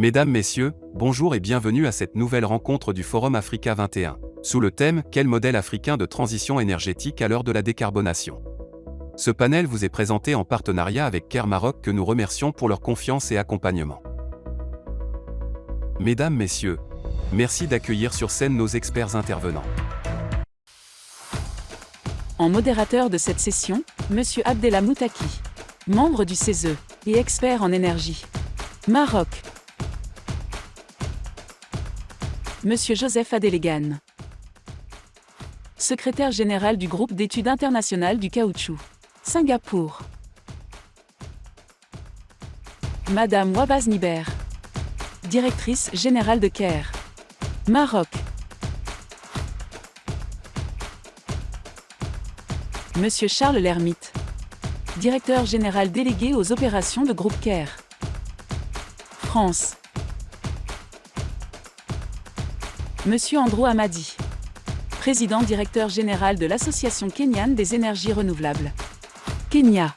Mesdames, Messieurs, bonjour et bienvenue à cette nouvelle rencontre du Forum Africa 21, sous le thème « Quel modèle africain de transition énergétique à l'heure de la décarbonation ?» Ce panel vous est présenté en partenariat avec Caire Maroc que nous remercions pour leur confiance et accompagnement. Mesdames, Messieurs, merci d'accueillir sur scène nos experts intervenants. En modérateur de cette session, M. Abdellah Moutaki, membre du CESE et expert en énergie. Maroc. Monsieur Joseph Adelegan, secrétaire général du groupe d'études internationales du caoutchouc. Singapour. Madame Wabaz Niber, directrice générale de Caire. Maroc. Monsieur Charles Lermite, directeur général délégué aux opérations de groupe Caire. France. Monsieur Andrew Hamadi, président directeur général de l'Association kenyane des énergies renouvelables. Kenya.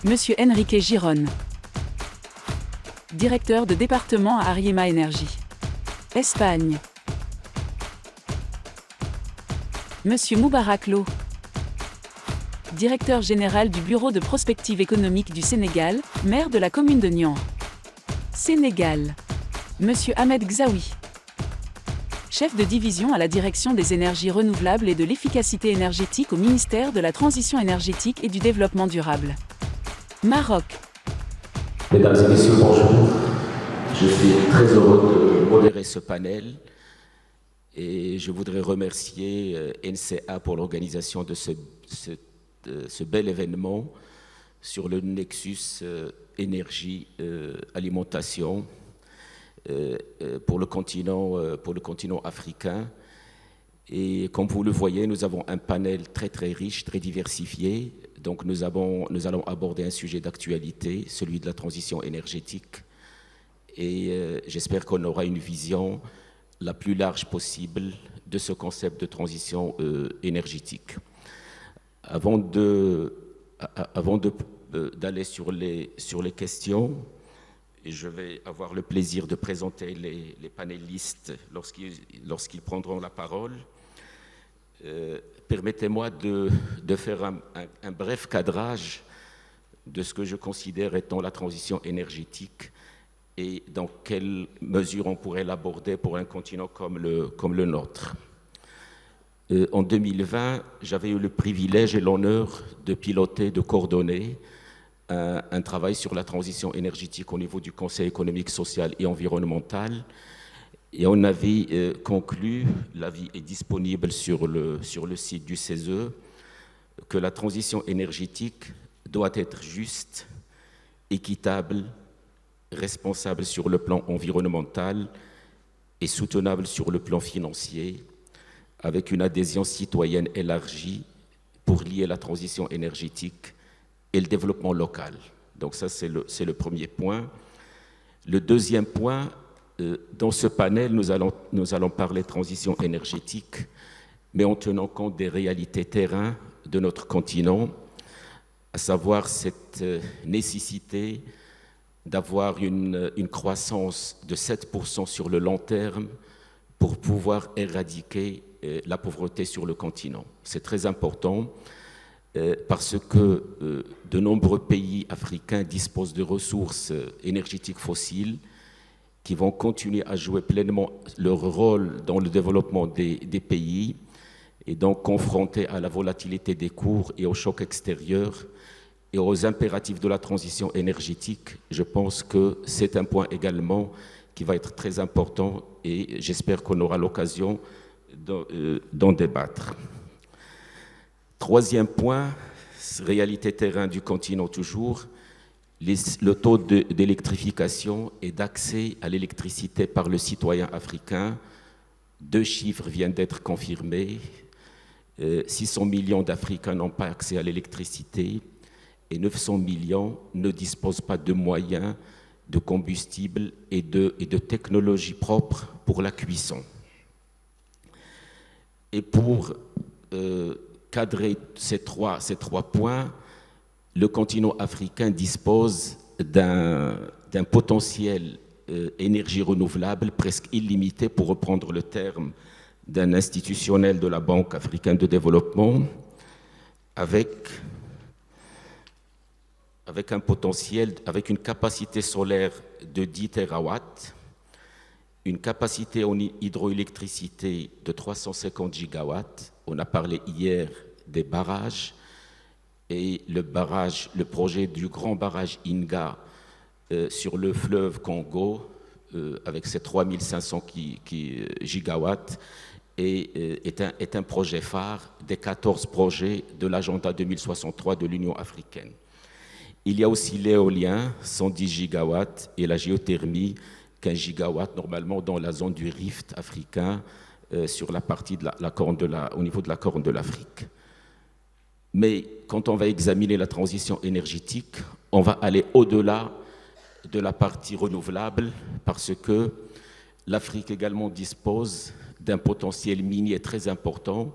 Monsieur Enrique Giron, directeur de département à Ariema Énergie. Espagne. Monsieur Moubarak Lo, directeur général du Bureau de prospective économique du Sénégal, maire de la commune de Nian. Sénégal. Monsieur Ahmed Gzaoui, chef de division à la direction des énergies renouvelables et de l'efficacité énergétique au ministère de la Transition énergétique et du Développement durable. Maroc. Mesdames et messieurs, bonjour. Je suis très heureux de modérer ce panel et je voudrais remercier NCA pour l'organisation de ce bel événement sur le nexus énergie-alimentation pour le continent africain. Et comme vous le voyez, nous avons un panel très très riche, très diversifié. Donc nous allons aborder un sujet d'actualité, celui de la transition énergétique. Et j'espère qu'on aura une vision la plus large possible de ce concept de transition énergétique. Avant d'aller sur les questions, et je vais avoir le plaisir de présenter les panélistes lorsqu'ils prendront la parole. Permettez-moi de faire un bref cadrage de ce que je considère étant la transition énergétique et dans quelle mesure on pourrait l'aborder pour un continent comme le nôtre. En 2020, j'avais eu le privilège et l'honneur de piloter, de coordonner un travail sur la transition énergétique au niveau du Conseil économique, social et environnemental. Et on avait conclu, l'avis est disponible sur le site du CESE, que la transition énergétique doit être juste, équitable, responsable sur le plan environnemental et soutenable sur le plan financier, avec une adhésion citoyenne élargie pour lier la transition énergétique et le développement local. Donc ça, c'est le premier point. Le deuxième point, dans ce panel, nous allons parler transition énergétique, mais en tenant compte des réalités terrain de notre continent, à savoir cette nécessité d'avoir une croissance de 7% sur le long terme pour pouvoir éradiquer la pauvreté sur le continent. C'est très important parce que de nombreux pays africains disposent de ressources énergétiques fossiles qui vont continuer à jouer pleinement leur rôle dans le développement des pays et donc confrontés à la volatilité des cours et aux chocs extérieurs et aux impératifs de la transition énergétique. Je pense que c'est un point également qui va être très important et j'espère qu'on aura l'occasion d'en débattre. Troisième point, réalité terrain du continent toujours, le taux d'électrification et d'accès à l'électricité par le citoyen africain. 2 chiffres viennent d'être confirmés. 600 millions d'Africains n'ont pas accès à l'électricité et 900 millions ne disposent pas de moyens, de combustible et de technologies propres pour la cuisson. Et pour cadrer ces trois points, le continent africain dispose d'un potentiel énergie renouvelable presque illimité, pour reprendre le terme d'un institutionnel de la Banque africaine de développement, avec un potentiel, avec une capacité solaire de 10 terawatts, une capacité en hydroélectricité de 350 gigawatts. On a parlé hier des barrages, et le projet du grand barrage Inga sur le fleuve Congo, avec ses 3500 gigawatts, est un projet phare des 14 projets de l'agenda 2063 de l'Union africaine. Il y a aussi l'éolien, 110 gigawatts, et la géothermie, 15 gigawatts, normalement dans la zone du Rift africain, sur la partie de au niveau de la Corne de l'Afrique. Mais quand on va examiner la transition énergétique, on va aller au-delà de la partie renouvelable, parce que l'Afrique également dispose d'un potentiel minier très important,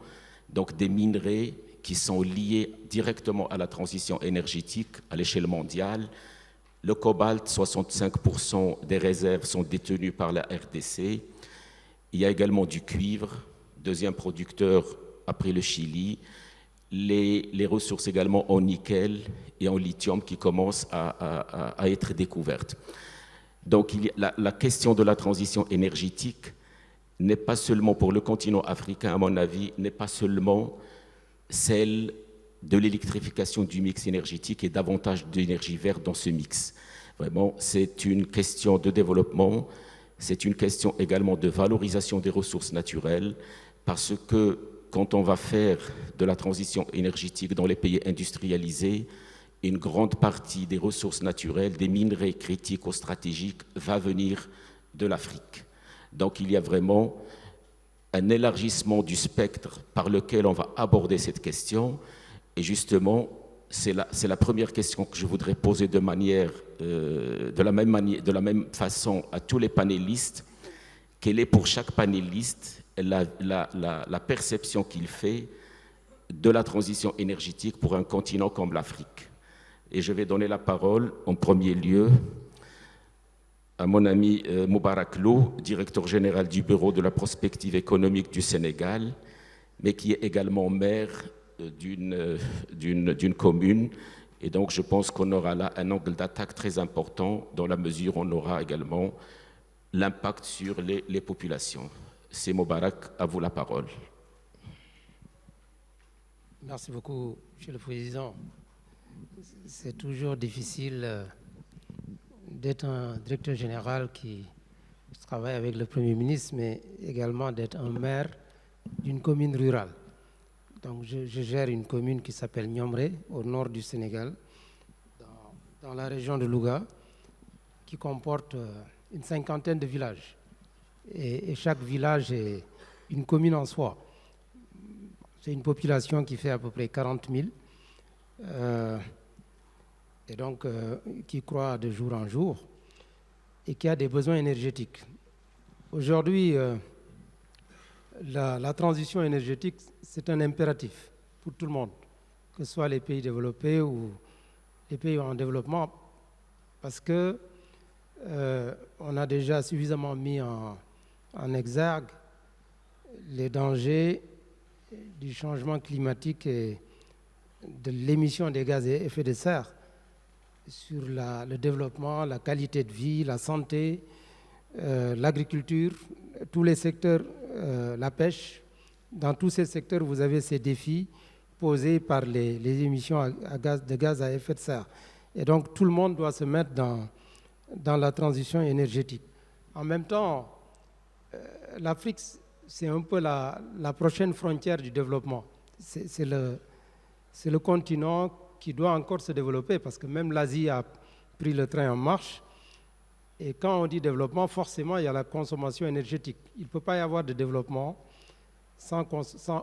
donc des minerais qui sont liés directement à la transition énergétique à l'échelle mondiale. Le cobalt, 65% des réserves sont détenues par la RDC. Il y a également du cuivre, deuxième producteur après le Chili. Les ressources également en nickel et en lithium qui commencent à être découvertes. Donc la question de la transition énergétique n'est pas seulement pour le continent africain, à mon avis, n'est pas seulement celle de l'électrification du mix énergétique et davantage d'énergie verte dans ce mix. Vraiment, c'est une question de développement, c'est une question également de valorisation des ressources naturelles, parce que quand on va faire de la transition énergétique dans les pays industrialisés, une grande partie des ressources naturelles, des minerais critiques ou stratégiques, va venir de l'Afrique. Donc il y a vraiment un élargissement du spectre par lequel on va aborder cette question. Et justement, c'est la première question que je voudrais poser de la même façon à tous les panélistes. Quelle est pour chaque panéliste la perception qu'il fait de la transition énergétique pour un continent comme l'Afrique? Et je vais donner la parole en premier lieu à mon ami Moubarak Lô, directeur général du Bureau de la prospective économique du Sénégal, mais qui est également maire d'une commune. Et donc je pense qu'on aura là un angle d'attaque très important, dans la mesure où on aura également l'impact sur les populations. C'est Moubarak, à vous la parole. Merci beaucoup, Monsieur le Président. C'est toujours difficile d'être un directeur général qui travaille avec le Premier ministre, mais également d'être un maire d'une commune rurale. Donc je gère une commune qui s'appelle Niomré, au nord du Sénégal, dans la région de Louga, qui comporte une cinquantaine de villages. Et chaque village est une commune en soi. C'est une population qui fait à peu près 40 000, et donc qui croît de jour en jour et qui a des besoins énergétiques. Aujourd'hui, la transition énergétique, c'est un impératif pour tout le monde, que ce soit les pays développés ou les pays en développement, parce que on a déjà suffisamment mis en exergue les dangers du changement climatique et de l'émission des gaz à effet de serre sur le développement, la qualité de vie, la santé, l'agriculture, tous les secteurs, la pêche. Dans tous ces secteurs, vous avez ces défis posés par les émissions de gaz à effet de serre. Et donc, tout le monde doit se mettre dans la transition énergétique. En même temps, l'Afrique, c'est un peu la prochaine frontière du développement. C'est le continent qui doit encore se développer, parce que même l'Asie a pris le train en marche. Et quand on dit développement, forcément, il y a la consommation énergétique. Il ne peut pas y avoir de développement sans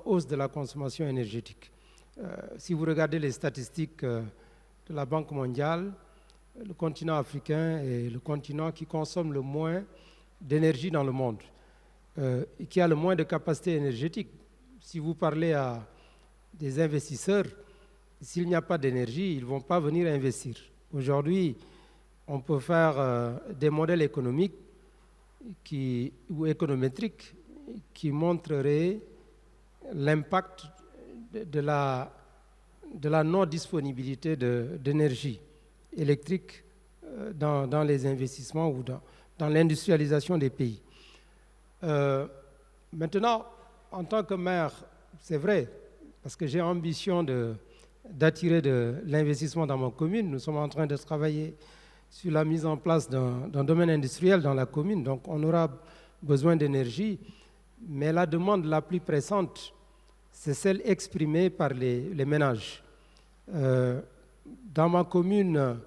hausse de la consommation énergétique. Si vous regardez les statistiques de la Banque mondiale, le continent africain est le continent qui consomme le moins d'énergie dans le monde, et qui a le moins de capacité énergétique. Si vous parlez à des investisseurs, s'il n'y a pas d'énergie, ils ne vont pas venir investir. Aujourd'hui, on peut faire des modèles économiques ou économétriques qui montreraient l'impact de la non-disponibilité d'énergie électrique dans les investissements ou dans l'industrialisation des pays. Maintenant, en tant que maire, c'est vrai, parce que j'ai ambition d'attirer de l'investissement dans ma commune. Nous sommes en train de travailler sur la mise en place d'un domaine industriel dans la commune, donc on aura besoin d'énergie, mais la demande la plus pressante, c'est celle exprimée par les ménages. Dans ma commune,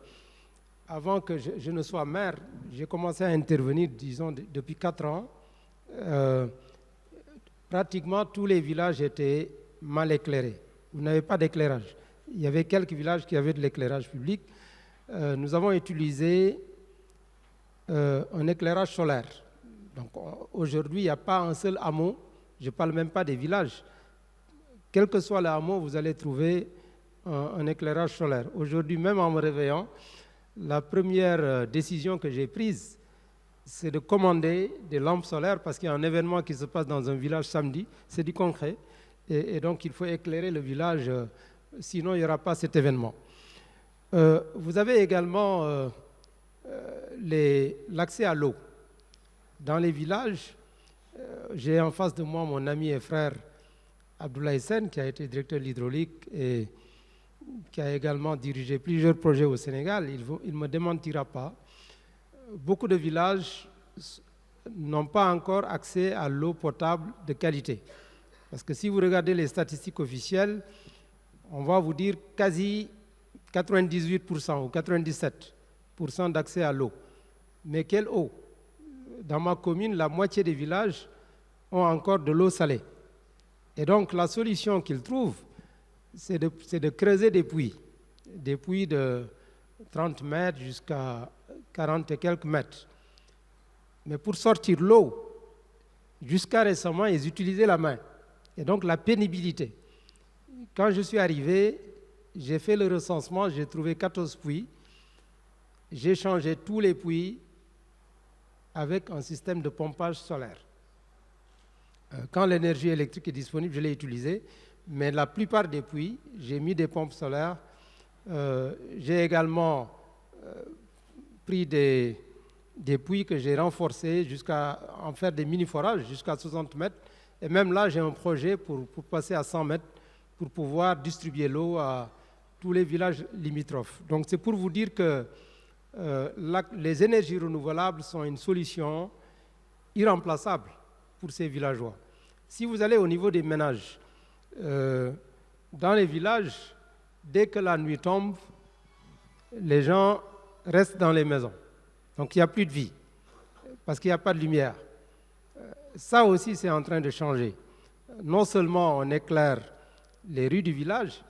avant que je ne sois maire, j'ai commencé à intervenir, disons, depuis 4 ans. Pratiquement tous les villages étaient mal éclairés. Vous n'avez pas d'éclairage. Il y avait quelques villages qui avaient de l'éclairage public. Nous avons utilisé un éclairage solaire. Donc aujourd'hui, il n'y a pas un seul hameau, je ne parle même pas des villages. Quel que soit le hameau, vous allez trouver un éclairage solaire. Aujourd'hui, même en me réveillant, la première décision que j'ai prise, c'est de commander des lampes solaires parce qu'il y a un événement qui se passe dans un village samedi, c'est du concret, et donc il faut éclairer le village, sinon il n'y aura pas cet événement. Vous avez également l'accès à l'eau. Dans les villages, j'ai en face de moi mon ami et frère Abdoulaye Sen, qui a été directeur de l'hydraulique et qui a également dirigé plusieurs projets au Sénégal. Il ne me démentira pas. Beaucoup de villages n'ont pas encore accès à l'eau potable de qualité. Parce que si vous regardez les statistiques officielles, on va vous dire quasi 98% ou 97% d'accès à l'eau. Mais quelle eau? Dans ma commune, la moitié des villages ont encore de l'eau salée. Et donc la solution qu'ils trouvent, c'est de creuser des puits de 30 mètres jusqu'à 40 et quelques mètres. Mais pour sortir l'eau, jusqu'à récemment, ils utilisaient la main. Et donc la pénibilité. Quand je suis arrivé, j'ai fait le recensement, j'ai trouvé 14 puits. J'ai changé tous les puits avec un système de pompage solaire. Quand l'énergie électrique est disponible, je l'ai utilisée, mais la plupart des puits, j'ai mis des pompes solaires. J'ai également pris des puits que j'ai renforcés jusqu'à en faire des mini-forages jusqu'à 60 mètres. Et même là, j'ai un projet pour passer à 100 mètres pour pouvoir distribuer l'eau à tous les villages limitrophes. Donc c'est pour vous dire que les énergies renouvelables sont une solution irremplaçable pour ces villageois. Si vous allez au niveau des ménages, dans les villages, dès que la nuit tombe, les gens restent dans les maisons. Donc il n'y a plus de vie, parce qu'il n'y a pas de lumière. Ça aussi, c'est en train de changer. Non seulement on éclaire les rues du village,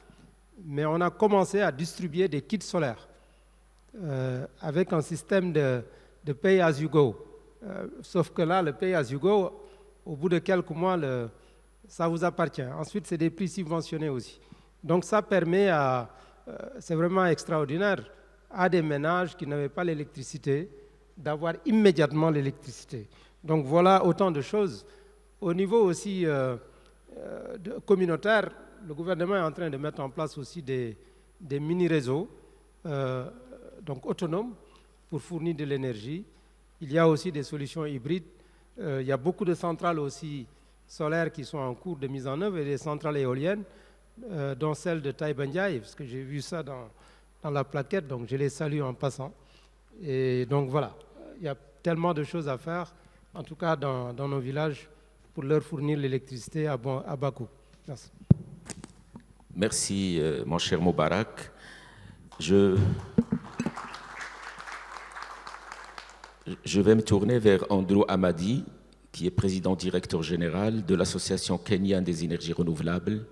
mais on a commencé à distribuer des kits solaires avec un système de pay as you go. Sauf que là, le pay as you go, au bout de quelques mois, ça vous appartient. Ensuite, c'est des prix subventionnés aussi. Donc ça permet c'est vraiment extraordinaire, à des ménages qui n'avaient pas l'électricité, d'avoir immédiatement l'électricité. Donc voilà autant de choses. Au niveau aussi communautaire, le gouvernement est en train de mettre en place aussi des mini-réseaux donc autonomes pour fournir de l'énergie. Il y a aussi des solutions hybrides. Il y a beaucoup de centrales aussi solaires qui sont en cours de mise en œuvre et des centrales éoliennes, dont celle de Taïbandiaï, parce que j'ai vu ça dans la plaquette, donc je les salue en passant. Et donc voilà, il y a tellement de choses à faire, en tout cas dans nos villages, pour leur fournir l'électricité à bas coût. Merci. Merci, mon cher Moubarak. Je vais me tourner vers Andrew Amadi, qui est président directeur général de l'Association kenyane des énergies renouvelables,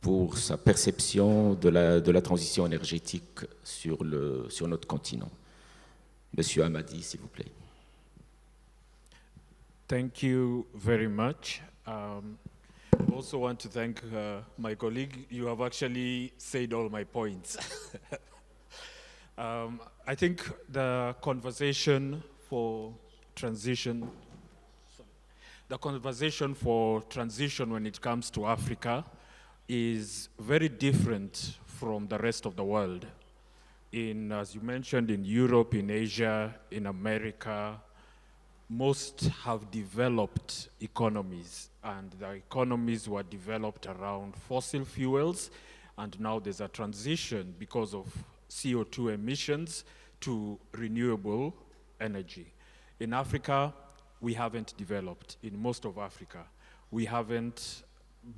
pour sa perception de la transition énergétique sur notre continent. Monsieur Amadi, s'il vous plaît. Thank you very much. I also want to thank my colleague. You have actually said all my points. I think the conversation for transition, when it comes to Africa is very different from the rest of the world. As you mentioned, in Europe, in Asia, in America, most have developed economies, and the economies were developed around fossil fuels, and now there's a transition because of CO2 emissions to renewable energy. In Africa, we haven't developed. In most of Africa, we haven't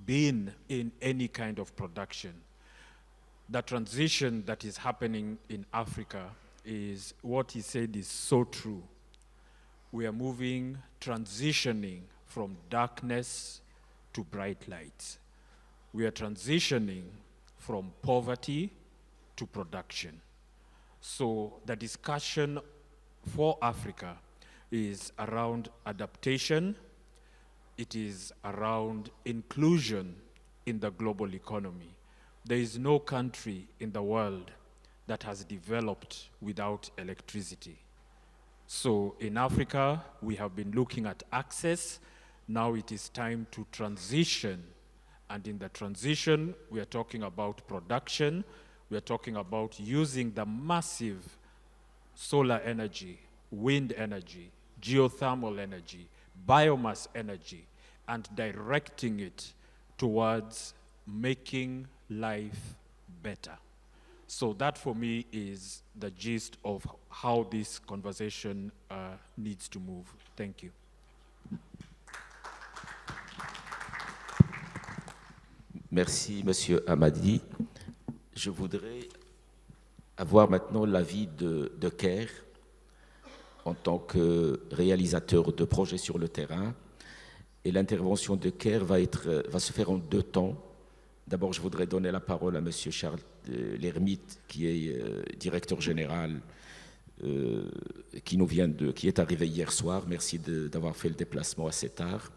been in any kind of production. The transition that is happening in Africa is, what he said is so true. We are transitioning from darkness to bright light. We are transitioning from poverty to production. So the discussion for Africa is around adaptation. It is around inclusion in the global economy. There is no country in the world that has developed without electricity. So in Africa, we have been looking at access. Now it is time to transition. And in the transition, we are talking about production. We are talking about using the massive solar energy, wind energy, geothermal energy, biomass energy, and directing it towards making life better. So that for me is the gist of how this conversation needs to move. Thank you. Merci, Monsieur Hamadi. Je voudrais avoir maintenant l'avis de Kerr en tant que réalisateur de projets sur le terrain. Et l'intervention de Kerr va se faire en deux temps. D'abord, je voudrais donner la parole à Monsieur Charles L'Hermite, qui est directeur général, qui est arrivé hier soir. Merci d'avoir fait le déplacement assez tard.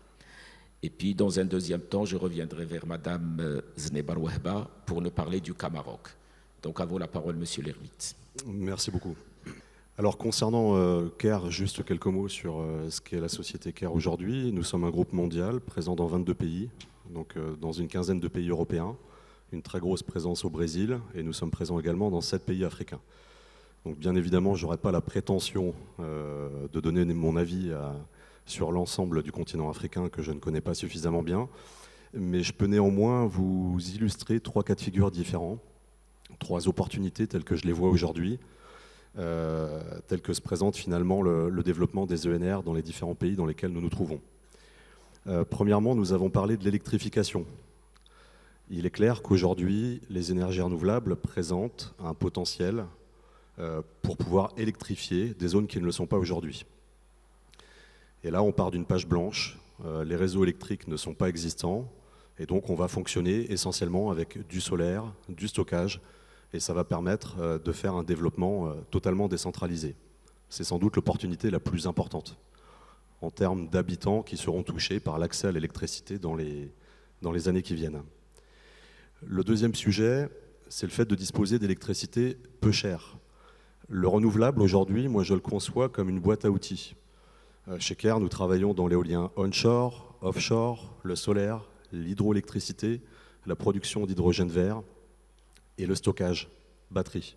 Et puis, dans un deuxième temps, je reviendrai vers Madame Znebar Wahba pour nous parler du cas Maroc. Donc, à vous la parole, Monsieur L'Hermite. Merci beaucoup. Alors, concernant CARE, juste quelques mots sur ce qu'est la société CARE aujourd'hui. Nous sommes un groupe mondial présent dans 22 pays, donc dans une quinzaine de pays européens, une très grosse présence au Brésil, et nous sommes présents également dans 7 pays africains. Donc, bien évidemment, je n'aurai pas la prétention de donner mon avis sur l'ensemble du continent africain que je ne connais pas suffisamment bien, mais je peux néanmoins vous illustrer 3 cas de figure différents, 3 opportunités telles que je les vois aujourd'hui, telles que se présente finalement le développement des ENR dans les différents pays dans lesquels nous nous trouvons. Premièrement, nous avons parlé de l'électrification. Il est clair qu'aujourd'hui, les énergies renouvelables présentent un potentiel pour pouvoir électrifier des zones qui ne le sont pas aujourd'hui. Et là, on part d'une page blanche. Les réseaux électriques ne sont pas existants. Et donc, on va fonctionner essentiellement avec du solaire, du stockage. Et ça va permettre de faire un développement totalement décentralisé. C'est sans doute l'opportunité la plus importante en termes d'habitants qui seront touchés par l'accès à l'électricité dans les années qui viennent. Le deuxième sujet, c'est le fait de disposer d'électricité peu chère. Le renouvelable, aujourd'hui, moi je le conçois comme une boîte à outils. Chez CARE, nous travaillons dans l'éolien onshore, offshore, le solaire, l'hydroélectricité, la production d'hydrogène vert et le stockage, batterie.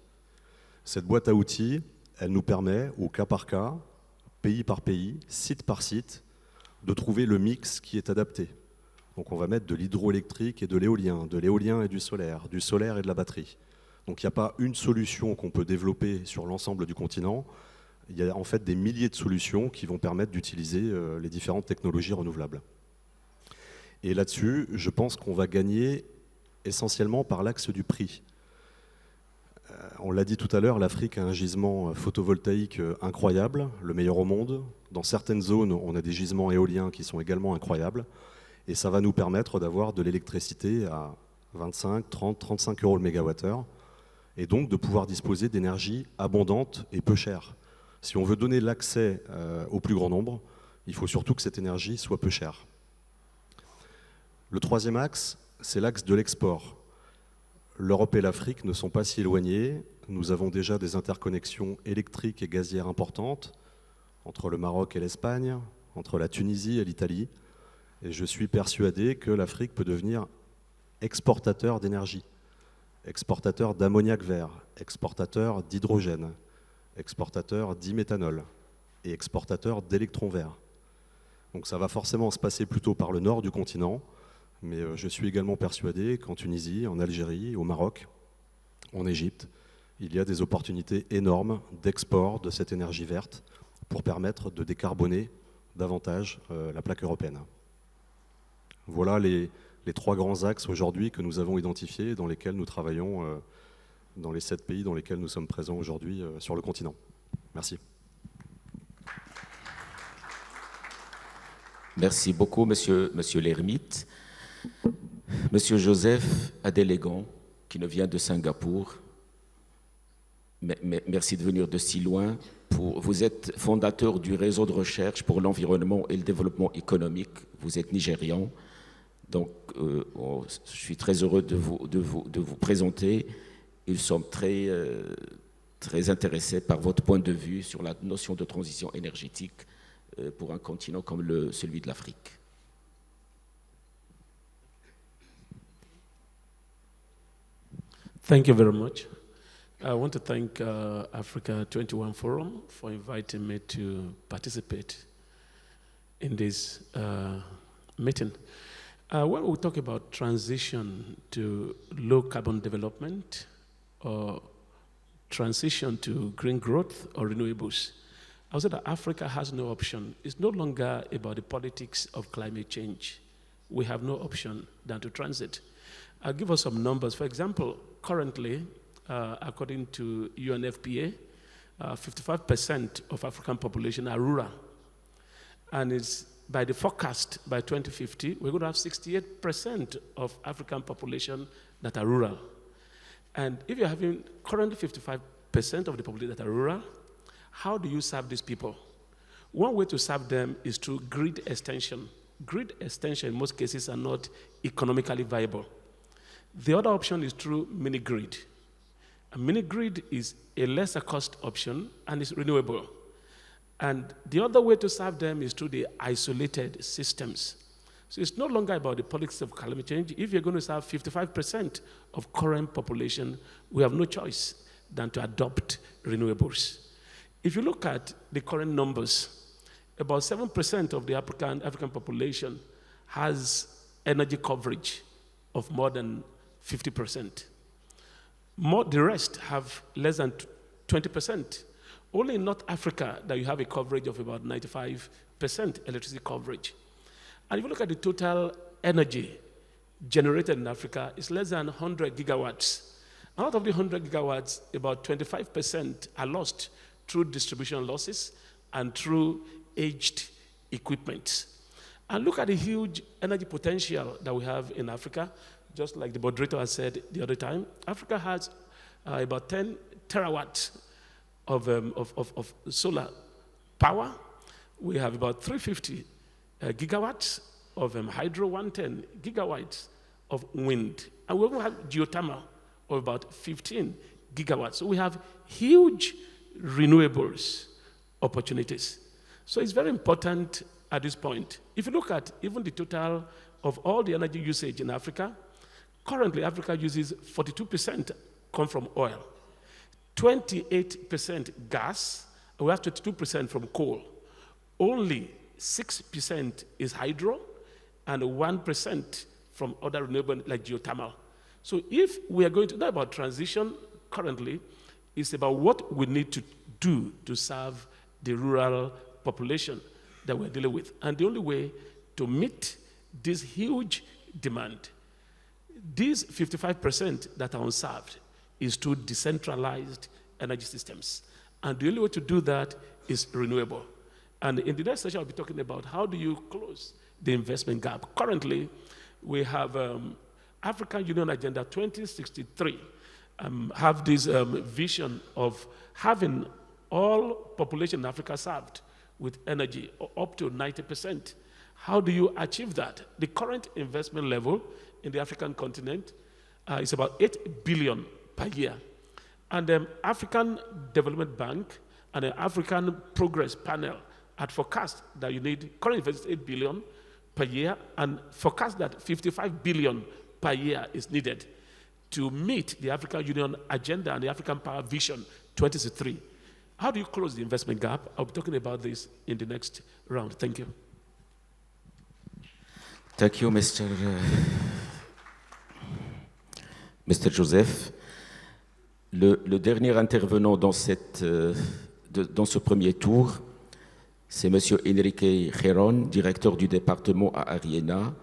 Cette boîte à outils, elle nous permet, au cas par cas, pays par pays, site par site, de trouver le mix qui est adapté. Donc on va mettre de l'hydroélectrique et de l'éolien et du solaire et de la batterie. Donc il n'y a pas une solution qu'on peut développer sur l'ensemble du continent. Il y a en fait des milliers de solutions qui vont permettre d'utiliser les différentes technologies renouvelables. Et là-dessus, je pense qu'on va gagner essentiellement par l'axe du prix. On l'a dit tout à l'heure, l'Afrique a un gisement photovoltaïque incroyable, le meilleur au monde. Dans certaines zones, on a des gisements éoliens qui sont également incroyables. Et ça va nous permettre d'avoir de l'électricité à 25, 30, 35 euros le mégawattheure. Et donc de pouvoir disposer d'énergie abondante et peu chère. Si on veut donner l'accès au plus grand nombre, il faut surtout que cette énergie soit peu chère. Le troisième axe, c'est l'axe de l'export. l'Europe et l'Afrique ne sont pas si éloignées. Nous avons déjà des interconnexions électriques et gazières importantes entre le Maroc et l'Espagne, entre la Tunisie et l'Italie. Et je suis persuadé que l'Afrique peut devenir exportateur d'énergie, exportateur d'ammoniac vert, exportateur d'hydrogène, exportateur diméthanol et exportateur d'électrons verts. Donc ça va forcément se passer plutôt par le nord du continent, mais je suis également persuadé qu'en Tunisie, en Algérie, au Maroc, en Égypte, il y a des opportunités énormes d'export de cette énergie verte pour permettre de décarboner davantage la plaque européenne. Voilà les 3 grands axes aujourd'hui que nous avons identifiés et dans lesquels nous travaillons dans les 7 pays dans lesquels nous sommes présents aujourd'hui sur le continent. Merci. Merci beaucoup, monsieur l'ermite. Monsieur Joseph Adélégan, qui nous vient de Singapour, merci de venir de si loin. Vous êtes fondateur du réseau de recherche pour l'environnement et le développement économique. Vous êtes nigérian. Donc, je suis très heureux de vous présenter. Nous sommes très intéressés par votre point de vue sur la notion de transition énergétique pour un continent comme celui de l'Afrique. Thank you very much. I want to thank Africa 21 Forum for inviting me to participate in this meeting. When we talk about transition to low carbon development or transition to green growth or renewables, I would say that Africa has no option. It's no longer about the politics of climate change. We have no option than to transit. I'll give us some numbers. For example, currently, according to UNFPA, 55% of African population are rural. And it's by the forecast, by 2050, we're going to have 68% of African population that are rural. And if you're having currently 55% of the population that are rural, how do you serve these people? One way to serve them is through grid extension. Grid extension in most cases are not economically viable. The other option is through mini-grid. A mini-grid is a lesser cost option and is renewable. And the other way to serve them is through the isolated systems. So it's no longer about the politics of climate change. If you're going to serve 55% of current population, we have no choice than to adopt renewables. If you look at the current numbers, about 7% of the African population has energy coverage of more than 50%. The rest have less than 20%. Only in North Africa that you have a coverage of about 95% electricity coverage. And if you look at the total energy generated in Africa, it's less than 100 gigawatts. Out of the 100 gigawatts, about 25% are lost through distribution losses and through aged equipment. And look at the huge energy potential that we have in Africa. Just like the moderator has said the other time, Africa has about 10 terawatts of solar power. We have about 350 gigawatts of hydro, 110 gigawatts of wind. And we also have geothermal of about 15 gigawatts. So we have huge renewables opportunities. So it's very important at this point. If you look at even the total of all the energy usage in Africa, currently Africa uses 42% come from oil, 28% gas, and we have 22% from coal. Only 6% is hydro, and 1% from other renewable like geothermal. So if we are going to know about transition currently, it's about what we need to do to serve the rural population that we're dealing with. And the only way to meet this huge demand, these 55% that are unserved, is through decentralized energy systems. And the only way to do that is renewable. And in the next session, I'll be talking about how do you close the investment gap. Currently, we have African Union Agenda 2063, have this vision of having all population in Africa served with energy up to 90%. How do you achieve that? The current investment level in the African continent is about 8 billion per year. And the African Development Bank and the African Progress Panel had forecast that you need, currently it's 8 billion per year, and forecast that 55 billion per year is needed to meet the African Union agenda and the African Power Vision 2063. How do you close the investment gap? I'll be talking about this in the next round. Thank you. Thank you, Mr. Joseph. Le dernier intervenant dans ce premier tour, c'est M. Enrique Geron, directeur du département à Ariena,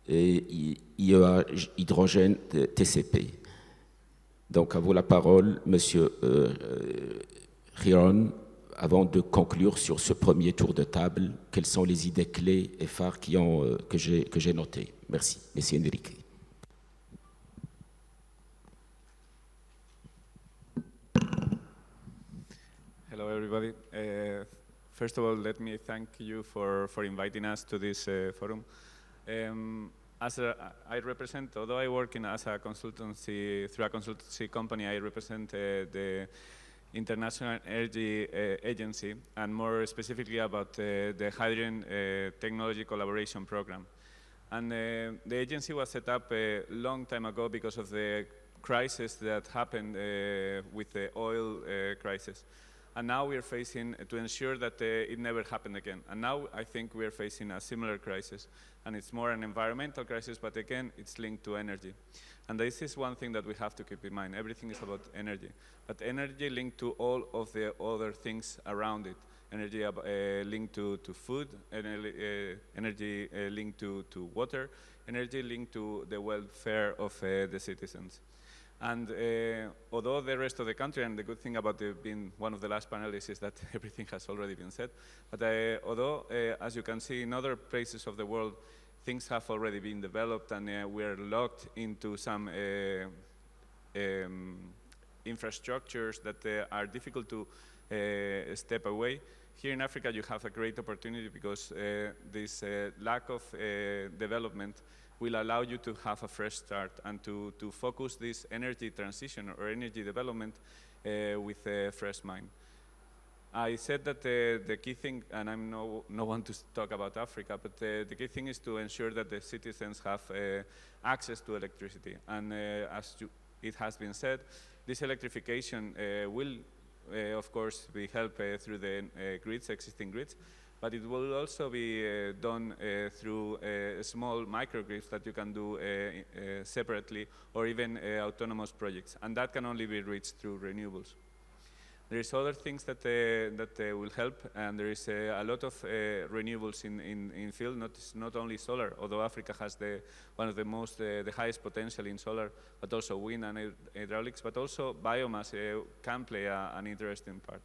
et IEA Hydrogène TCP. Donc, à vous la parole, M. Geron, avant de conclure sur ce premier tour de table. Quelles sont les idées clés et phares que j'ai notées? Merci, M. Enrique. Hello, everybody. First of all, let me thank you for inviting us to this forum. I represent, although I work as a consultancy, through a consultancy company, I represent the International Energy Agency, and more specifically about the Hydrogen Technology Collaboration Program. And the agency was set up a long time ago because of the crisis that happened with the oil crisis. And now we are facing, to ensure that it never happened again. And now I think we are facing a similar crisis. And it's more an environmental crisis, but again, it's linked to energy. And this is one thing that we have to keep in mind. Everything is about energy. But energy linked to all of the other things around it. Energy linked to food, energy linked to water, energy linked to the welfare of the citizens. And although the rest of the country, and the good thing about being one of the last panelists is that everything has already been said, but although, as you can see, in other places of the world, things have already been developed, and we're locked into some infrastructures that are difficult to step away. Here in Africa, you have a great opportunity because this lack of development will allow you to have a fresh start and to focus this energy transition or energy development with a fresh mind. I said that the key thing, and I'm no one to talk about Africa, but the key thing is to ensure that the citizens have access to electricity. And as it has been said, this electrification will, of course, be helped through the existing grids, but it will also be done through small microgrids that you can do separately, or even autonomous projects, and that can only be reached through renewables. There is other things that will help, and there is a lot of renewables in field, not only solar, although Africa has one of the highest potential in solar, but also wind and hydraulics, but also biomass can play an interesting part.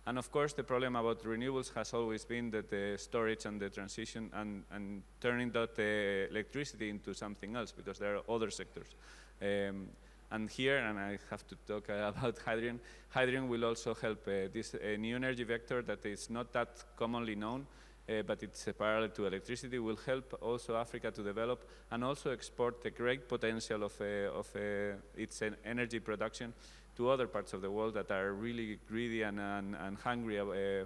And of course, the problem about renewables has always been that the storage and the transition and turning that electricity into something else, because there are other sectors. And here, and I have to talk about hydrogen, hydrogen will also help this new energy vector that is not that commonly known, but it's parallel to electricity, will help also Africa to develop and also export the great potential of its energy production to other parts of the world that are really greedy and hungry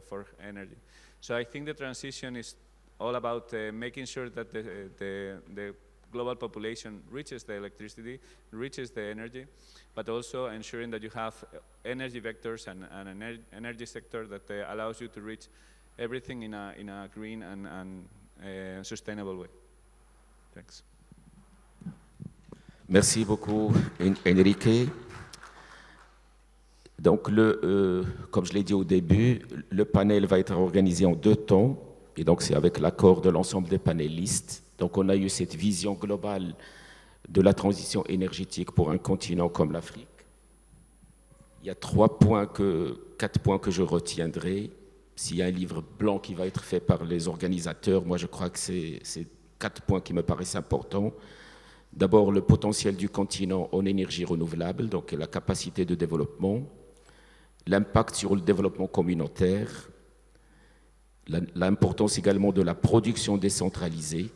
for energy. So I think the transition is all about making sure that the global population reaches the electricity, reaches the energy, but also ensuring that you have energy vectors and an energy sector that allows you to reach everything in a green and sustainable way. Thanks. Merci beaucoup, Enrique. Donc, comme je l'ai dit au début, le panel va être organisé en 2 temps, et donc c'est avec l'accord de l'ensemble des panélistes. Donc, on a eu cette vision globale de la transition énergétique pour un continent comme l'Afrique. Il y a 4 points que je retiendrai. S'il y a un livre blanc qui va être fait par les organisateurs, moi je crois que c'est 4 points qui me paraissent importants. D'abord, le potentiel du continent en énergie renouvelable, donc la capacité de développement, l'impact sur le développement communautaire, l'importance également de la production décentralisée,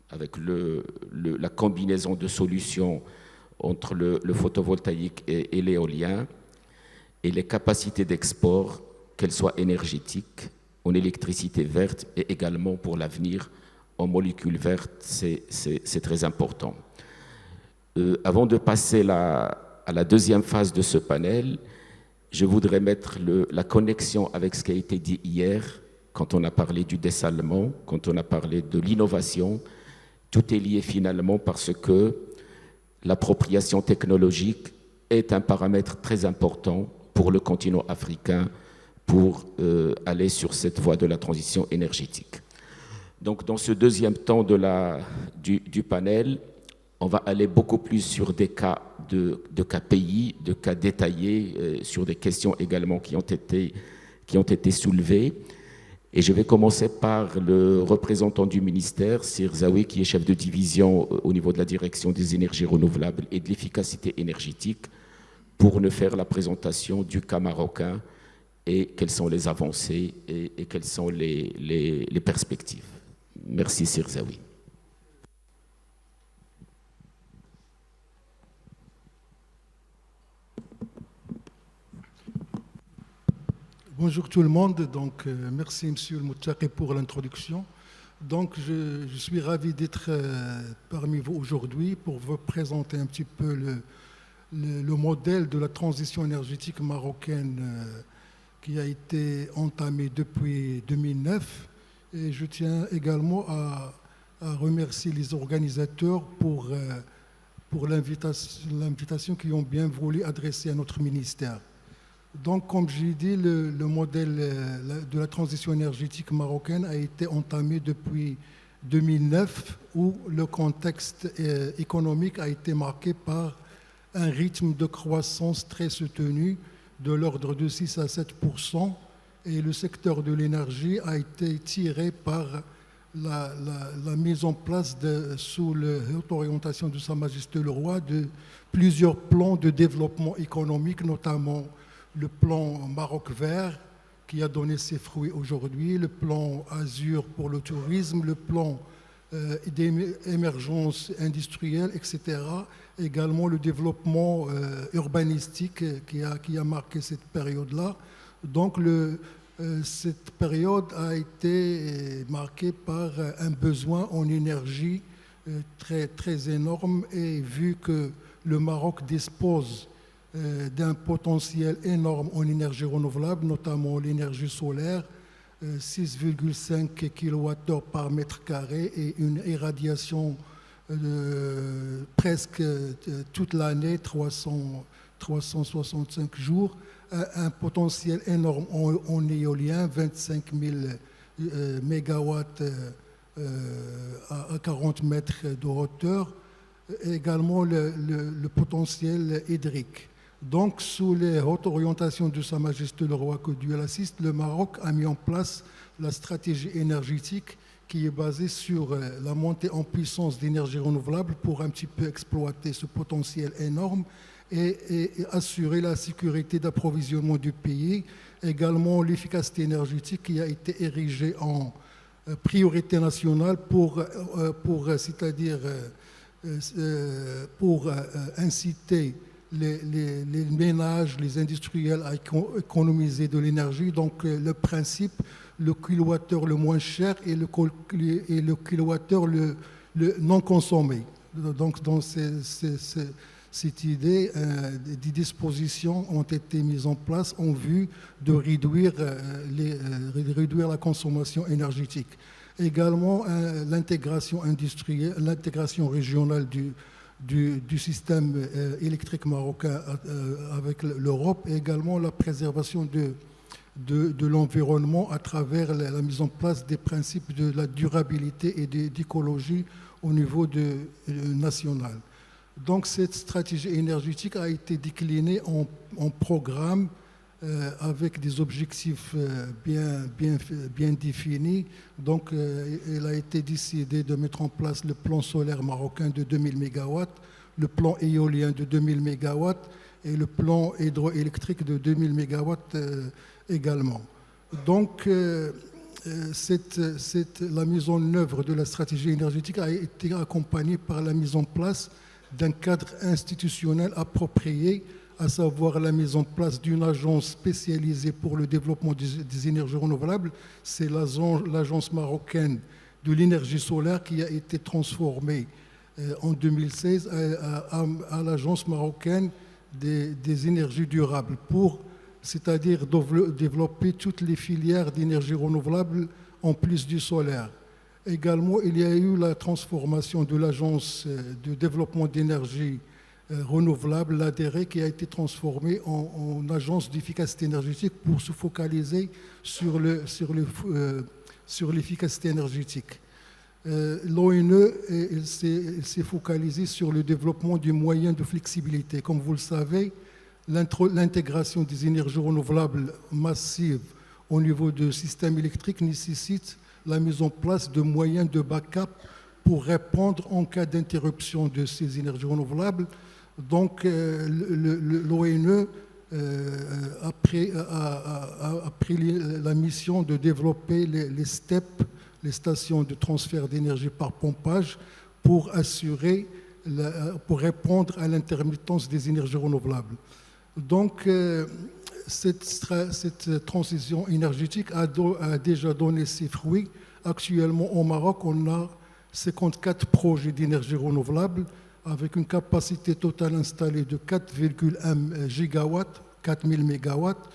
avec la combinaison de solutions entre le photovoltaïque et l'éolien, et les capacités d'export, qu'elles soient énergétiques, en électricité verte et également pour l'avenir en molécules vertes, c'est très important. Avant de passer à la deuxième phase de ce panel, je voudrais mettre la connexion avec ce qui a été dit hier, quand on a parlé du dessalement, quand on a parlé de l'innovation. Tout est lié finalement parce que l'appropriation technologique est un paramètre très important pour le continent africain pour aller sur cette voie de la transition énergétique. Donc dans ce deuxième temps du panel, on va aller beaucoup plus sur des cas de cas pays, de cas détaillés, sur des questions également qui ont été soulevées. Et je vais commencer par le représentant du ministère, Sir Zawi, qui est chef de division au niveau de la direction des énergies renouvelables et de l'efficacité énergétique, pour nous faire la présentation du cas marocain et quelles sont les avancées et quelles sont les perspectives. Merci, Sir Zawi. Bonjour tout le monde, donc merci Monsieur le Moutaki pour l'introduction. Donc je suis ravi d'être parmi vous aujourd'hui pour vous présenter un petit peu le modèle de la transition énergétique marocaine qui a été entamé depuis 2009. Et je tiens également à remercier les organisateurs pour l'invitation qu'ils ont bien voulu adresser à notre ministère. Donc, comme j'ai dit, le modèle de la transition énergétique marocaine a été entamé depuis 2009, où le contexte économique a été marqué par un rythme de croissance très soutenu de l'ordre de 6 à 7%, et le secteur de l'énergie a été tiré par la mise en place, sous l'orientation de Sa Majesté le Roi, de plusieurs plans de développement économique, notamment le plan Maroc vert, qui a donné ses fruits aujourd'hui, le plan Azur pour le tourisme, le plan d'émergence industrielle, etc. Également le développement urbanistique qui a marqué cette période-là. Donc cette période a été marquée par un besoin en énergie très, très énorme, et vu que le Maroc dispose d'un potentiel énorme en énergie renouvelable, notamment l'énergie solaire, 6,5 kWh par mètre carré et une irradiation presque toute l'année, 365 jours, un potentiel énorme en éolien, 25 000 mégawatts à 40 mètres de hauteur, et également le potentiel hydrique. Donc, sous les hautes orientations de Sa Majesté le Roi, que Dieu l'assiste, le Maroc a mis en place la stratégie énergétique qui est basée sur la montée en puissance d'énergie renouvelable pour un petit peu exploiter ce potentiel énorme et assurer la sécurité d'approvisionnement du pays. Également, l'efficacité énergétique qui a été érigée en priorité nationale pour inciter les ménages, les industriels à économiser de l'énergie. Donc le principe, le kilowattheure le moins cher et le kilowattheure le non consommé. Donc dans cette idée, des dispositions ont été mises en place en vue de réduire la consommation énergétique. Également l'intégration industrielle, l'intégration régionale du système électrique marocain avec l'Europe, et également la préservation de l'environnement à travers la mise en place des principes de la durabilité et d'écologie au niveau national. Donc cette stratégie énergétique a été déclinée en programme avec des objectifs bien définis. Donc, il a été décidé de mettre en place le plan solaire marocain de 2000 MW, le plan éolien de 2000 MW et le plan hydroélectrique de 2000 MW également. Donc, la mise en œuvre de la stratégie énergétique a été accompagnée par la mise en place d'un cadre institutionnel approprié, à savoir la mise en place d'une agence spécialisée pour le développement des énergies renouvelables. C'est l'agence marocaine de l'énergie solaire qui a été transformée en 2016 à l'agence marocaine des énergies durables, c'est-à-dire développer toutes les filières d'énergie renouvelable en plus du solaire. Également, il y a eu la transformation de l'agence de développement d'énergie renouvelable, l'ADERE, qui a été transformée en agence d'efficacité énergétique pour se focaliser sur l'efficacité énergétique. L'ONE s'est focalisé sur le développement du moyen de flexibilité. Comme vous le savez, l'intégration des énergies renouvelables massives au niveau du système électrique nécessite la mise en place de moyens de backup pour répondre en cas d'interruption de ces énergies renouvelables. Donc, l'ONE a pris la mission de développer les STEP, les stations de transfert d'énergie par pompage, pour répondre à l'intermittence des énergies renouvelables. Donc, cette transition énergétique a déjà donné ses fruits. Actuellement, au Maroc, on a 54 projets d'énergie renouvelable avec une capacité totale installée de 4,1 gigawatts, 4000 mégawatts.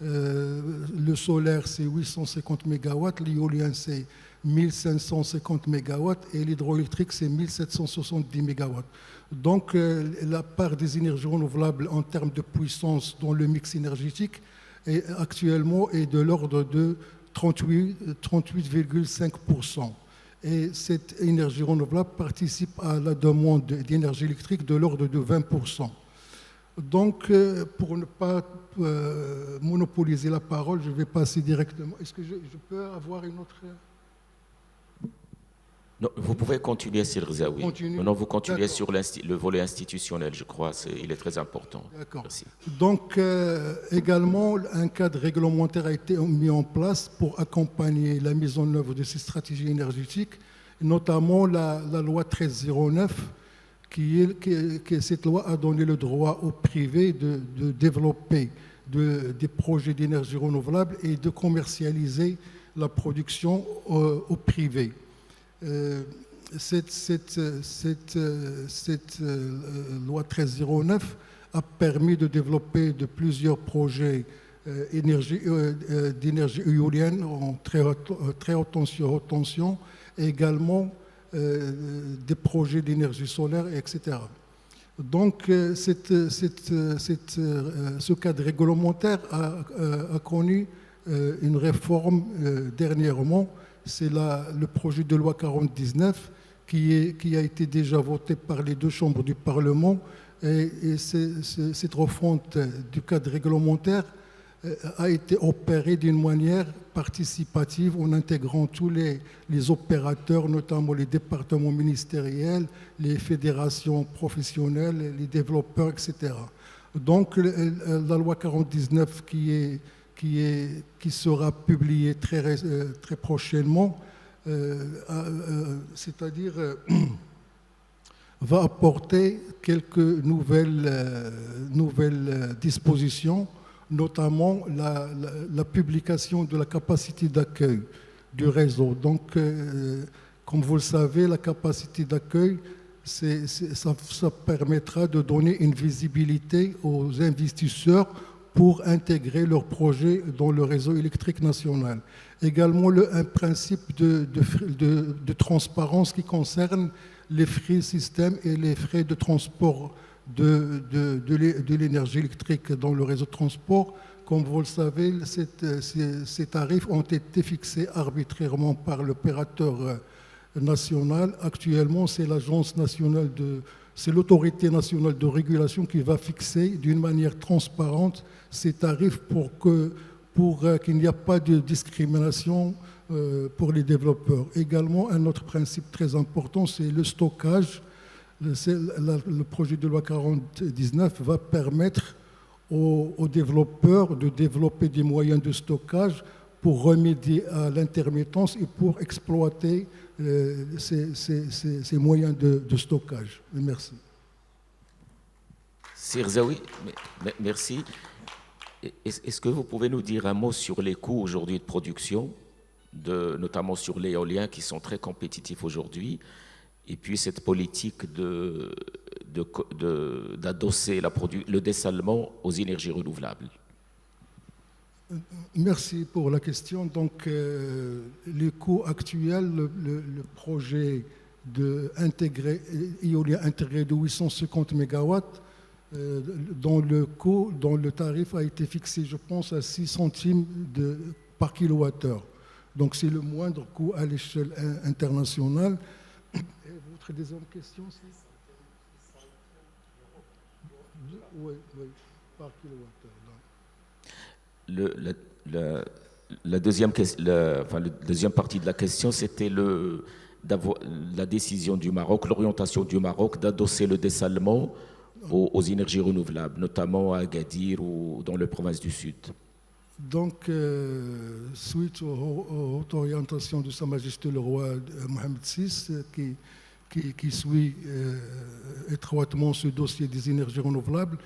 Le solaire, c'est 850 mégawatts, l'éolien, c'est 1550 mégawatts et l'hydroélectrique, c'est 1770 mégawatts. Donc, la part des énergies renouvelables en termes de puissance dans le mix énergétique actuellement est de l'ordre de 38,5%. Et cette énergie renouvelable participe à la demande d'énergie électrique de l'ordre de 20%. Donc, pour ne pas monopoliser la parole, je vais passer directement. Est-ce que je peux avoir une autre... Non, vous pouvez continuer, Sir Zawi. Non, vous continuez sur le volet institutionnel, je crois. Il est très important. D'accord. Merci. Donc, également, un cadre réglementaire a été mis en place pour accompagner la mise en œuvre de ces stratégies énergétiques, notamment la loi 1309, cette loi a donné le droit au privé de développer des projets d'énergie renouvelable et de commercialiser la production au privé. Cette loi 1309 a permis de développer de plusieurs projets d'énergie éolienne en très haute tension, et également des projets d'énergie solaire, etc. Donc, ce cadre réglementaire a connu une réforme dernièrement. C'est le projet de loi 4019 qui a été déjà voté par les deux chambres du Parlement. Et cette refonte du cadre réglementaire a été opérée d'une manière participative en intégrant tous les opérateurs, notamment les départements ministériels, les fédérations professionnelles, les développeurs, etc. Donc, la loi 4019 qui sera publiée très prochainement, c'est-à-dire va apporter quelques nouvelles dispositions, notamment la publication de la capacité d'accueil du réseau. Donc, comme vous le savez, la capacité d'accueil, ça permettra de donner une visibilité aux investisseurs pour intégrer leurs projets dans le réseau électrique national. Également, un principe de transparence qui concerne les frais système et les frais de transport de l'énergie électrique dans le réseau de transport. Comme vous le savez, ces tarifs ont été fixés arbitrairement par l'opérateur national. Actuellement, c'est l'autorité nationale de régulation qui va fixer d'une manière transparente ces tarifs pour qu'il n'y ait pas de discrimination pour les développeurs. Également, un autre principe très important, c'est le stockage. Le projet de loi 4019 va permettre aux développeurs de développer des moyens de stockage pour remédier à l'intermittence et pour exploiter ces moyens de stockage. Merci. Sirzaoui, merci. Est-ce que vous pouvez nous dire un mot sur les coûts aujourd'hui de production, notamment sur l'éolien qui sont très compétitifs aujourd'hui, et puis cette politique d'adosser le dessalement aux énergies renouvelables? Merci pour la question. Donc, les coûts actuels, le projet éolien intégré de 850 MW, dont le tarif a été fixé, je pense, à 6 centimes par kilowattheure. Donc, c'est le moindre coût à l'échelle internationale. Et votre deuxième question, c'est oui, par kilowattheure. La deuxième partie de la question, c'était la décision du Maroc, l'orientation du Maroc d'adosser le dessalement aux énergies renouvelables, notamment à Agadir ou dans les provinces du Sud. Donc, suite aux orientations de Sa Majesté le roi Mohamed VI, qui suit étroitement ce dossier des énergies renouvelables,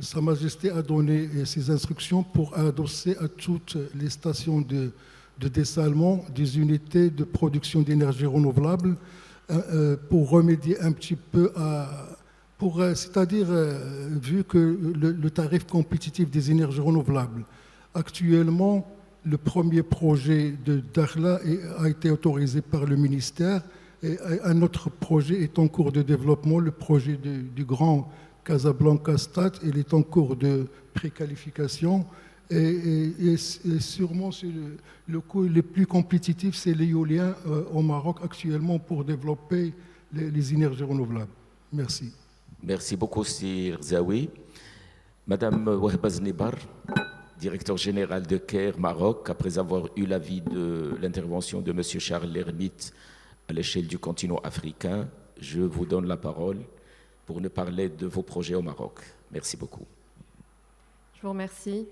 Sa Majesté a donné ses instructions pour adosser à toutes les stations de dessalement des unités de production d'énergie renouvelable pour remédier un petit peu c'est-à-dire, vu que le tarif compétitif des énergies renouvelables, actuellement, le premier projet de Dakhla a été autorisé par le ministère et un autre projet est en cours de développement, le projet du Grand Casablanca Stade, il est en cours de préqualification et sûrement le coût le plus compétitif, c'est l'éolien au Maroc actuellement pour développer les énergies renouvelables. Merci. Merci beaucoup, Sir Zawi. Madame Wahba Znibar, directeur général de CARE Maroc, après avoir eu l'avis de l'intervention de M. Charles Lermite à l'échelle du continent africain, je vous donne la parole pour nous parler de vos projets au Maroc. Merci beaucoup. Je vous remercie.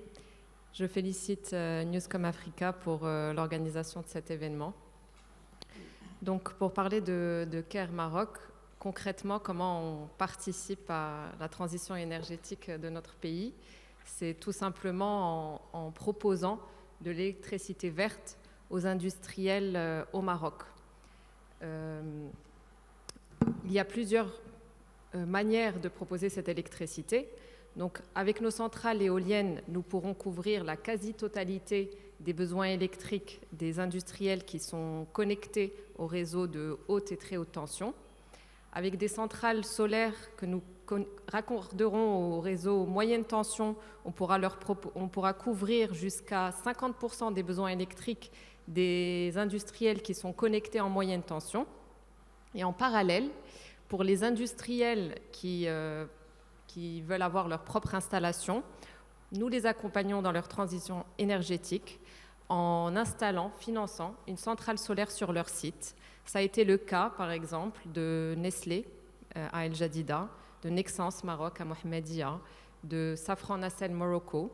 Je félicite Newscom Africa pour l'organisation de cet événement. Donc, pour parler de CARE Maroc, concrètement, comment on participe à la transition énergétique de notre pays, c'est tout simplement en proposant de l'électricité verte aux industriels au Maroc. Il y a plusieurs manières de proposer cette électricité. Donc, avec nos centrales éoliennes, nous pourrons couvrir la quasi-totalité des besoins électriques des industriels qui sont connectés au réseau de haute et très haute tension. Avec des centrales solaires que nous raccorderons au réseau moyenne tension, on pourra couvrir jusqu'à 50% des besoins électriques des industriels qui sont connectés en moyenne tension. Et en parallèle, pour les industriels qui veulent avoir leur propre installation, nous les accompagnons dans leur transition énergétique en finançant une centrale solaire sur leur site. Ça a été le cas, par exemple, de Nestlé à El Jadida, de Nexans Maroc à Mohamedia, de Safran Nassel Morocco.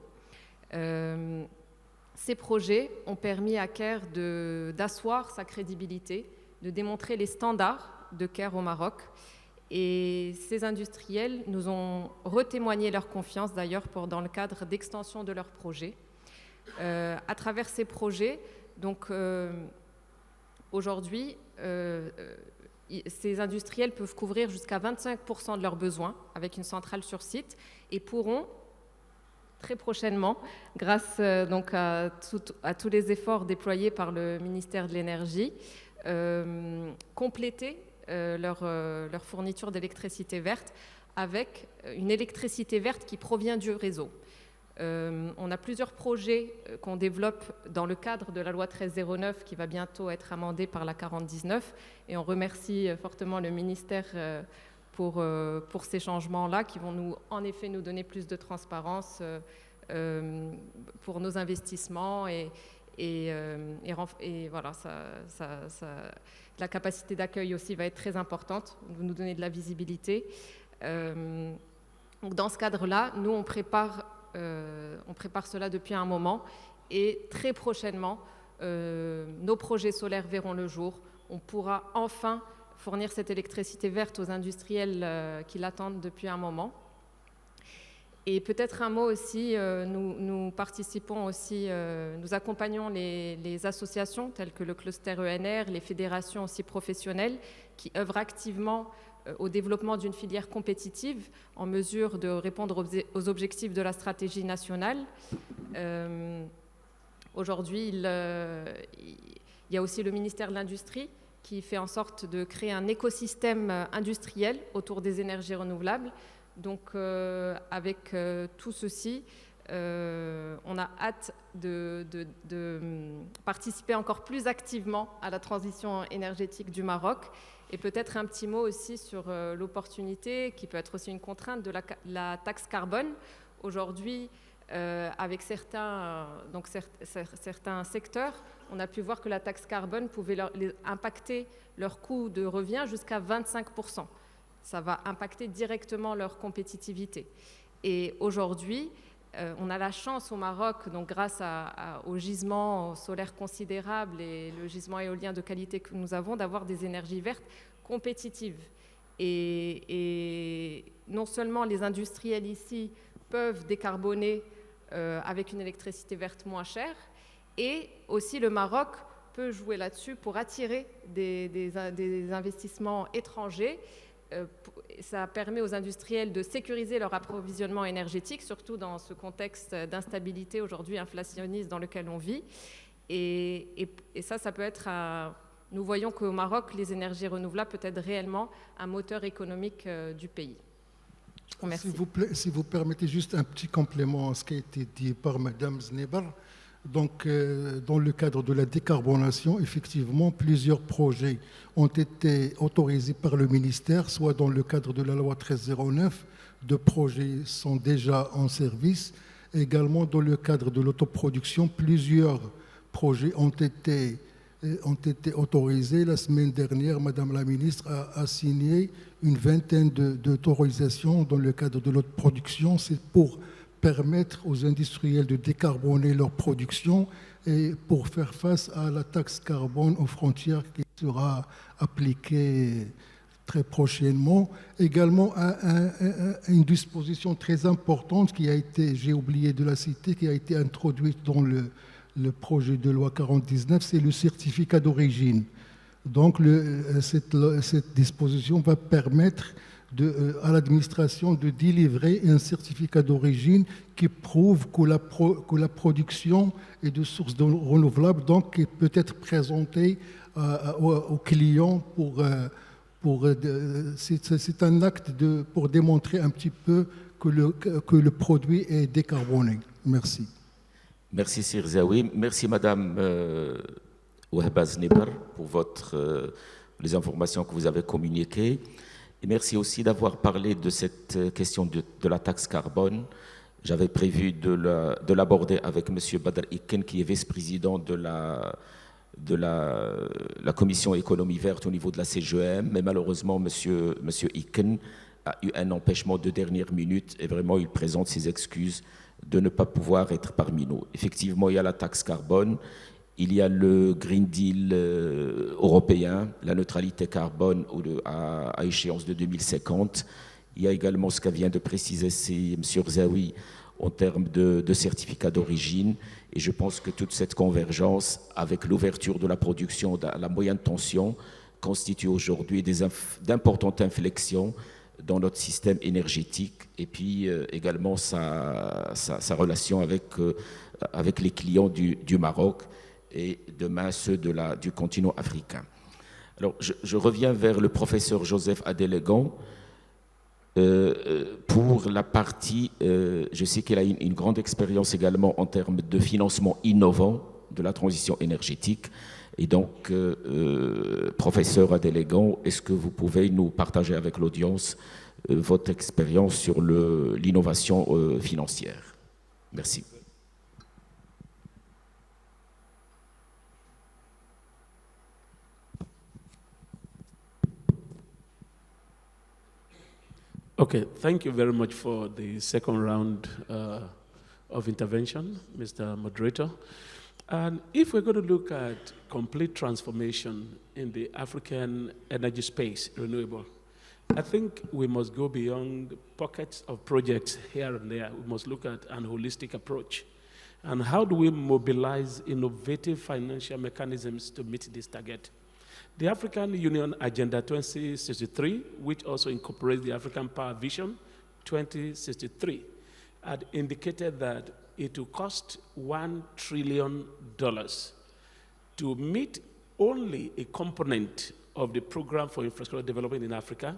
Ces projets ont permis à CARE d'asseoir sa crédibilité, de démontrer les standards de CARE au Maroc. Et ces industriels nous ont retémoigné leur confiance, d'ailleurs, dans le cadre d'extension de leurs projets. À travers ces projets, donc, aujourd'hui, ces industriels peuvent couvrir jusqu'à 25% de leurs besoins avec une centrale sur site et pourront très prochainement, grâce donc à tous les efforts déployés par le ministère de l'Énergie, compléter leur fourniture d'électricité verte avec une électricité verte qui provient du réseau. On a plusieurs projets qu'on développe dans le cadre de la loi 1309 qui va bientôt être amendée par la 4019 et on remercie fortement le ministère pour ces changements-là qui vont en effet nous donner plus de transparence pour nos investissements et voilà, la capacité d'accueil aussi va être très importante, nous donner de la visibilité. Donc dans ce cadre-là, nous on prépare cela depuis un moment et très prochainement, nos projets solaires verront le jour. On pourra enfin fournir cette électricité verte aux industriels qui l'attendent depuis un moment. Et peut-être un mot aussi, nous participons aussi, nous accompagnons les associations telles que le cluster ENR, les fédérations aussi professionnelles qui œuvrent activement au développement d'une filière compétitive en mesure de répondre aux objectifs de la stratégie nationale. Aujourd'hui, il y a aussi le ministère de l'Industrie qui fait en sorte de créer un écosystème industriel autour des énergies renouvelables. Donc, avec tout ceci, on a hâte de participer encore plus activement à la transition énergétique du Maroc. Et peut-être un petit mot aussi sur l'opportunité, qui peut être aussi une contrainte, de la taxe carbone. Aujourd'hui, avec certains secteurs, on a pu voir que la taxe carbone pouvait impacter leur coût de revient jusqu'à 25%. Ça va impacter directement leur compétitivité. Et aujourd'hui, on a la chance au Maroc, donc grâce aux gisements solaires considérables et le gisement éolien de qualité que nous avons, d'avoir des énergies vertes compétitives. Et non seulement les industriels ici peuvent décarboner avec une électricité verte moins chère, et aussi le Maroc peut jouer là-dessus pour attirer des investissements étrangers. Ça permet aux industriels de sécuriser leur approvisionnement énergétique, surtout dans ce contexte d'instabilité aujourd'hui inflationniste dans lequel on vit. Et ça peut être nous voyons qu'au Maroc, les énergies renouvelables peuvent être réellement un moteur économique du pays. Merci. Si vous permettez juste un petit complément à ce qui a été dit par Madame Znebar. Donc, dans le cadre de la décarbonation, effectivement, plusieurs projets ont été autorisés par le ministère, soit dans le cadre de la loi 1309, deux projets sont déjà en service. Également, dans le cadre de l'autoproduction, plusieurs projets ont été autorisés. La semaine dernière, Madame la ministre a signé une vingtaine d'autorisations dans le cadre de l'autoproduction. C'est pour permettre aux industriels de décarboner leur production et pour faire face à la taxe carbone aux frontières qui sera appliquée très prochainement. Également, une disposition très importante qui a été, j'ai oublié de la citer, qui a été introduite dans le projet de loi 4019, c'est le certificat d'origine. Donc, cette disposition va permettre à l'administration de délivrer un certificat d'origine qui prouve que la production est de sources renouvelables, donc qui peut être présentée aux clients c'est un acte pour démontrer un petit peu que le produit est décarboné. Merci. Merci Sirzaoui. Merci Madame Wahba Znebar pour les informations que vous avez communiquées. Et merci aussi d'avoir parlé de cette question de la taxe carbone. J'avais prévu de l'aborder avec M. Badr Ikken, qui est vice-président de la commission économie verte au niveau de la CGEM, mais malheureusement, M. Ikken a eu un empêchement de dernière minute et vraiment il présente ses excuses de ne pas pouvoir être parmi nous. Effectivement, il y a la taxe carbone, il y a le Green Deal européen, la neutralité carbone à échéance de 2050. Il y a également ce qu'a vient de préciser M. Rzaoui en termes de certificat d'origine. Et je pense que toute cette convergence avec l'ouverture de la production à la moyenne tension constitue aujourd'hui d'importantes inflexions dans notre système énergétique et puis également sa relation avec les clients du Maroc et demain ceux du continent africain. Alors je reviens vers le professeur Joseph Adelegon pour la partie, je sais qu'il a une grande expérience également en termes de financement innovant de la transition énergétique. Et donc, professeur Adelegon, est-ce que vous pouvez nous partager avec l'audience votre expérience sur l'innovation financière? Merci. Okay, thank you very much for the second round of intervention, Mr. Moderator. And if we're going to look at complete transformation in the African energy space, renewable, I think we must go beyond pockets of projects here and there. We must look at an holistic approach. And how do we mobilize innovative financial mechanisms to meet this target? The African Union Agenda 2063, which also incorporates the African Power Vision 2063, had indicated that it will cost $1 trillion to meet only a component of the Program for Infrastructure Development in Africa.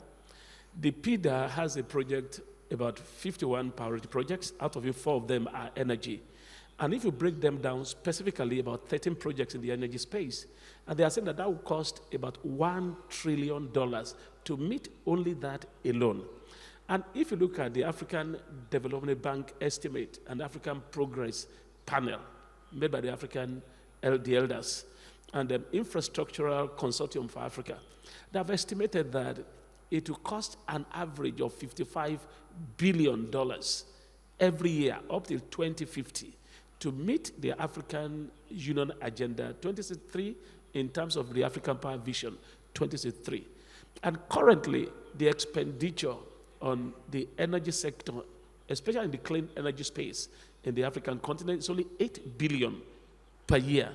The PIDA has a project, about 51 priority projects, out of which 4 of them are energy. And if you break them down specifically, about 13 projects in the energy space, and they are saying that that will cost about $1 trillion to meet only that alone. And if you look at the African Development Bank estimate and African Progress Panel made by the the elders and the Infrastructural Consortium for Africa, they have estimated that it will cost an average of $55 billion every year up till 2050 to meet the African Union Agenda 2063 in terms of the African Power Vision 2063. And currently, the expenditure on the energy sector, especially in the clean energy space in the African continent, is only $8 billion per year.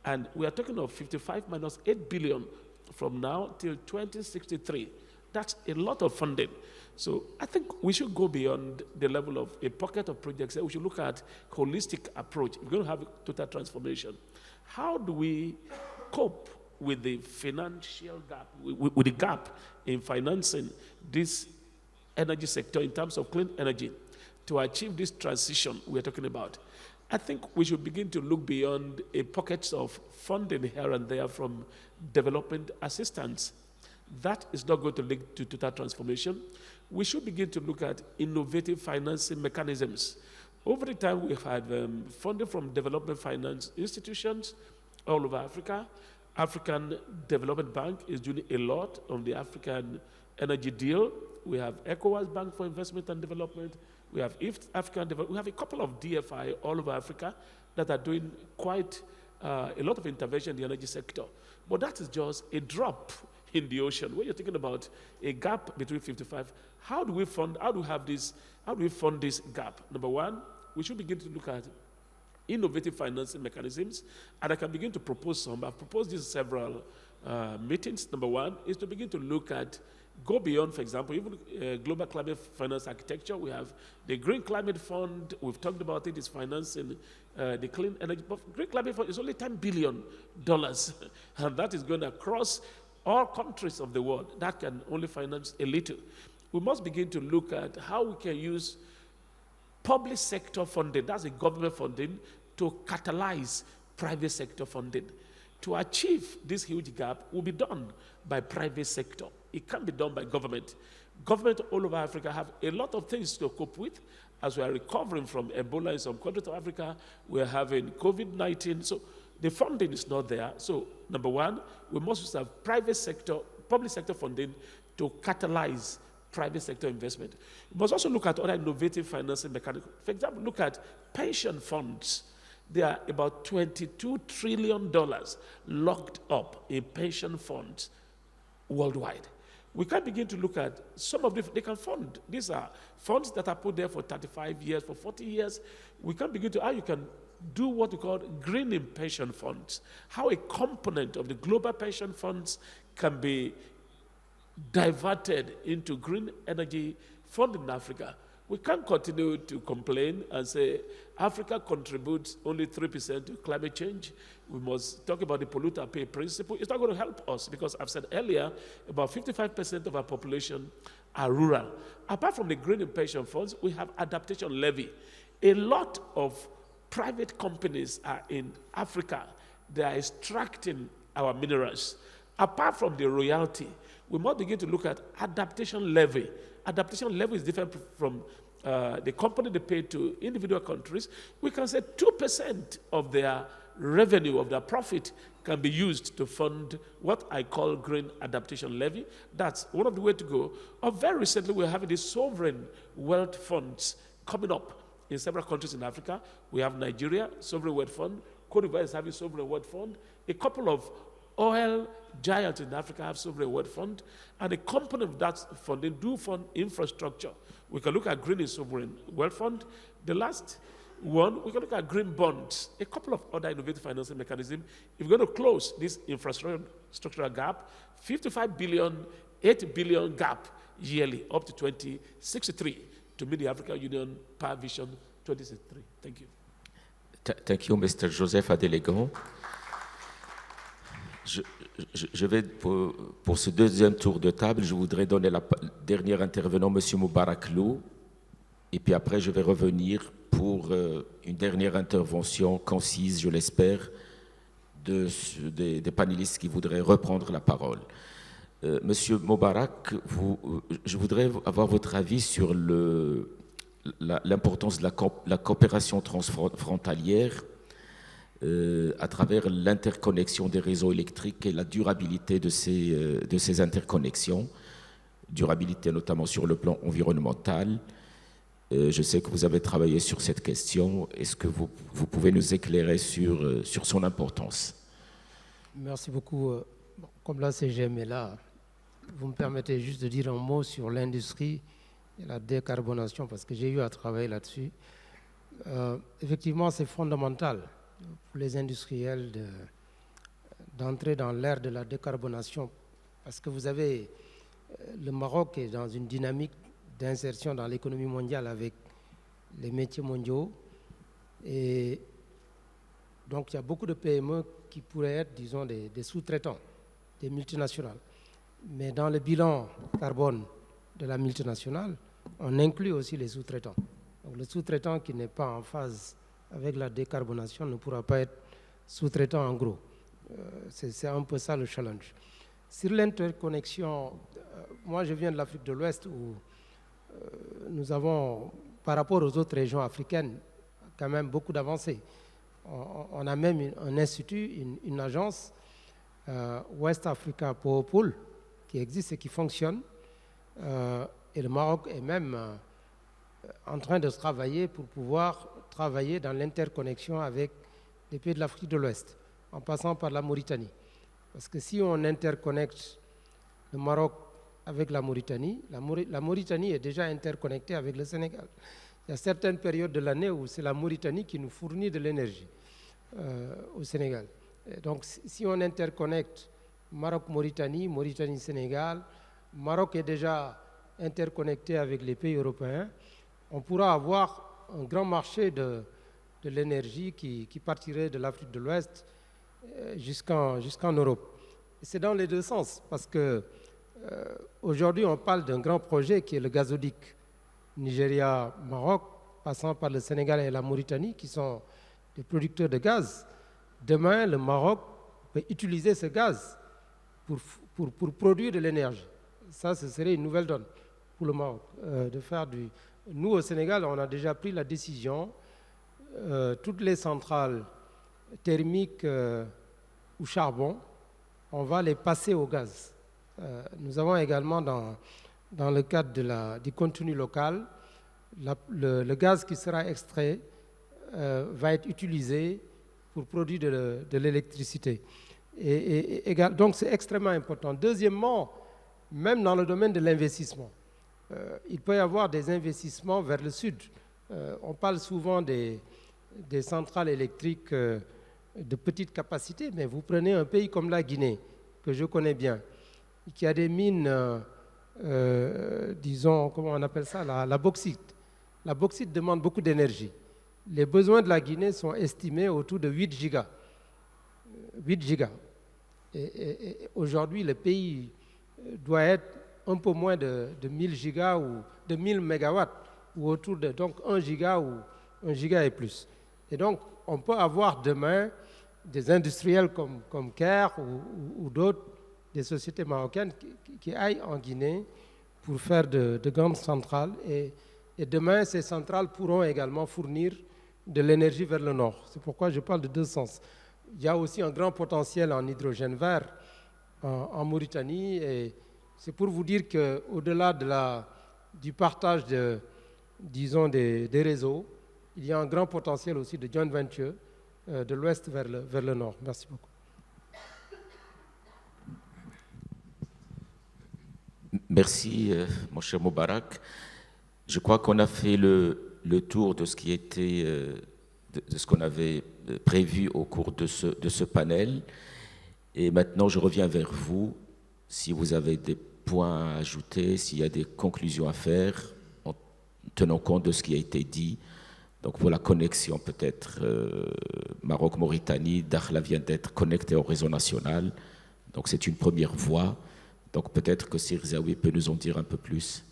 And we are talking of 55 minus 8 billion from now till 2063. That's a lot of funding. So I think we should go beyond the level of a pocket of projects. We should look at holistic approach. We're going to have a total transformation. How do we cope with the financial gap, with the gap in financing this energy sector in terms of clean energy to achieve this transition we're talking about? I think we should begin to look beyond a pockets of funding here and there from development assistance. That is not going to lead to total transformation. We should begin to look at innovative financing mechanisms. Over the time, we've had funding from development finance institutions all over Africa. African Development Bank is doing a lot on the African energy deal. We have ECOWAS Bank for Investment and Development. We have East African Development. We have a couple of DFI all over Africa that are doing quite a lot of intervention in the energy sector. But that is just a drop in the ocean. When you're thinking about a gap between 55, how do we fund this gap? Number one, we should begin to look at innovative financing mechanisms, and I can begin to propose some. I've proposed this in several meetings. Number one is to begin to look at, go beyond, for example, even global climate finance architecture. We have the Green Climate Fund. We've talked about it. It's financing the clean energy. But Green Climate Fund is only $10 billion, and that is going across all countries of the world. That can only finance a little. We must begin to look at how we can use public sector funding, that's a government funding, to catalyze private sector funding. To achieve this huge gap will be done by private sector. It can't be done by government. Government all over Africa have a lot of things to cope with. As we are recovering from Ebola in some countries of Africa, we're having COVID-19. So the funding is not there. So number one, we must have private sector, public sector funding to catalyze private sector investment. We must also look at other innovative financing mechanisms. For example, look at pension funds. There are about $22 trillion locked up in pension funds worldwide. We can begin to look at some of they can fund. These are funds that are put there for 35 years, for 40 years. We can begin to, how you can do what we call greening pension funds, how a component of the global pension funds can be diverted into green energy funding in Africa. We can't continue to complain and say Africa contributes only 3% to climate change. We must talk about the polluter pay principle. It's not going to help us because I've said earlier, about 55% of our population are rural. Apart from the green and pension funds, we have adaptation levy. A lot of private companies are in Africa. They are extracting our minerals. Apart from the royalty, we must begin to look at adaptation levy. Adaptation levy is different from the company they pay to individual countries. We can say 2% of their revenue, of their profit, can be used to fund what I call green adaptation levy. That's one of the ways to go. Or very recently, we're having these sovereign wealth funds coming up in several countries in Africa. We have Nigeria, sovereign wealth fund. Cote d'Ivoire is having sovereign wealth fund. A couple of oil giants in Africa have sovereign wealth fund, and a component of that funding do fund infrastructure. We can look at green sovereign wealth fund. The last one, we can look at green bonds, a couple of other innovative financing mechanisms. If we're going to close this infrastructural gap, 55 billion, 8 billion gap yearly up to 2063 to meet the African Union Power Vision 2063. Thank you. Thank you, Mr. Joseph Adelegon. Je vais, pour ce deuxième tour de table, je voudrais donner la dernière intervenant, M. Moubarak Lou, et puis après, je vais revenir pour une dernière intervention concise, je l'espère, des panélistes qui voudraient reprendre la parole. Monsieur Moubarak, je voudrais avoir votre avis sur l'importance de la coopération transfrontalière à travers l'interconnexion des réseaux électriques et la durabilité de ces interconnexions, durabilité notamment sur le plan environnemental. Je sais que vous avez travaillé sur cette question. Est-ce que vous pouvez nous éclairer sur son importance? Merci beaucoup. Comme la CGM est là, vous me permettez juste de dire un mot sur l'industrie et la décarbonation, parce que j'ai eu à travailler là-dessus. Effectivement, c'est fondamental pour les industriels d'entrer dans l'ère de la décarbonation, parce que vous avez le Maroc est dans une dynamique d'insertion dans l'économie mondiale avec les métiers mondiaux, et donc il y a beaucoup de PME qui pourraient être, disons, des sous-traitants, des multinationales. Mais dans le bilan carbone de la multinationale, on inclut aussi les sous-traitants. Donc le sous-traitant qui n'est pas en phase avec la décarbonation ne pourra pas être sous-traitant en gros. C'est un peu ça le challenge. Sur l'interconnexion, moi je viens de l'Afrique de l'Ouest où nous avons, par rapport aux autres régions africaines, quand même beaucoup d'avancées. On a même un institut, une agence, West Africa Power Pool, qui existe et qui fonctionne. Et le Maroc est même en train de se travailler pour pouvoir travailler dans l'interconnexion avec les pays de l'Afrique de l'Ouest, en passant par la Mauritanie. Parce que si on interconnecte le Maroc avec la Mauritanie, la Mauritanie est déjà interconnectée avec le Sénégal. Il y a certaines périodes de l'année où c'est la Mauritanie qui nous fournit de l'énergie au Sénégal. Et donc si on interconnecte Maroc-Mauritanie, Mauritanie-Sénégal, Maroc est déjà interconnecté avec les pays européens, on pourra avoir un grand marché de l'énergie qui partirait de l'Afrique de l'Ouest jusqu'en Europe. C'est dans les deux sens, parce que aujourd'hui on parle d'un grand projet qui est le gazoduc Nigeria-Maroc, passant par le Sénégal et la Mauritanie, qui sont des producteurs de gaz. Demain, le Maroc peut utiliser ce gaz pour produire de l'énergie. Ça, ce serait une nouvelle donne pour le Maroc, de faire du... Nous, au Sénégal, on a déjà pris la décision, toutes les centrales thermiques ou charbon, on va les passer au gaz. Nous avons également, dans le cadre du contenu local, le gaz qui sera extrait va être utilisé pour produire de l'électricité. Donc, c'est extrêmement important. Deuxièmement, même dans le domaine de l'investissement, il peut y avoir des investissements vers le sud. On parle souvent des centrales électriques de petite capacité, mais vous prenez un pays comme la Guinée, que je connais bien, qui a des mines, disons, comment on appelle ça, la bauxite. La bauxite demande beaucoup d'énergie. Les besoins de la Guinée sont estimés autour de 8 gigas. 8 gigas. Et aujourd'hui, le pays doit être un peu moins de 1000 gigas ou de 1000 mégawatts, ou autour de donc 1 giga ou 1 giga et plus. Et donc, on peut avoir demain des industriels comme Caire ou d'autres, des sociétés marocaines qui aillent en Guinée pour faire de grandes centrales. Et demain, ces centrales pourront également fournir de l'énergie vers le nord. C'est pourquoi je parle de deux sens. Il y a aussi un grand potentiel en hydrogène vert en Mauritanie. Et c'est pour vous dire qu'au-delà du partage disons des réseaux, il y a un grand potentiel aussi de joint venture de l'ouest vers le nord. Merci beaucoup. Merci, mon cher Moubarak. Je crois qu'on a fait le tour de ce qui était, de ce qu'on avait prévu au cours de ce panel. Et maintenant, je reviens vers vous. Si vous avez des points à ajouter, s'il y a des conclusions à faire, en tenant compte de ce qui a été dit. Donc pour la connexion peut-être Maroc-Mauritanie, Dakhla vient d'être connecté au réseau national. Donc c'est une première voie. Donc peut-être que Sirzaoui peut nous en dire un peu plus.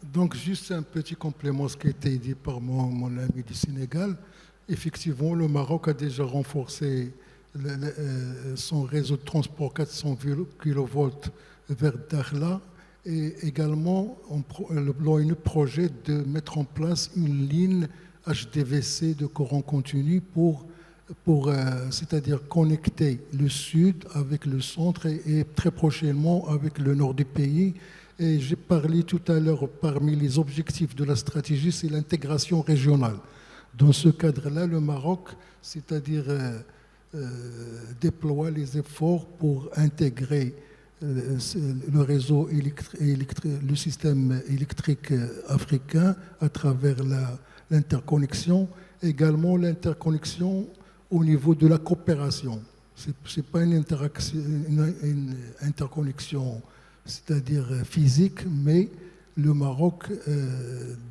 Donc juste un petit complément à ce qui a été dit par mon ami du Sénégal. Effectivement, le Maroc a déjà renforcé son réseau de transport 400 kV vers Dakhla et également l'ONU projette de mettre en place une ligne HDVC de courant continu c'est-à-dire connecter le sud avec le centre et très prochainement avec le nord du pays. Et j'ai parlé tout à l'heure, parmi les objectifs de la stratégie, c'est l'intégration régionale. Dans ce cadre-là, le Maroc, c'est-à-dire déploie les efforts pour intégrer le réseau le système électrique africain à travers l'interconnexion, également l'interconnexion au niveau de la coopération. Ce n'est pas une interconnexion, c'est-à-dire physique, mais le Maroc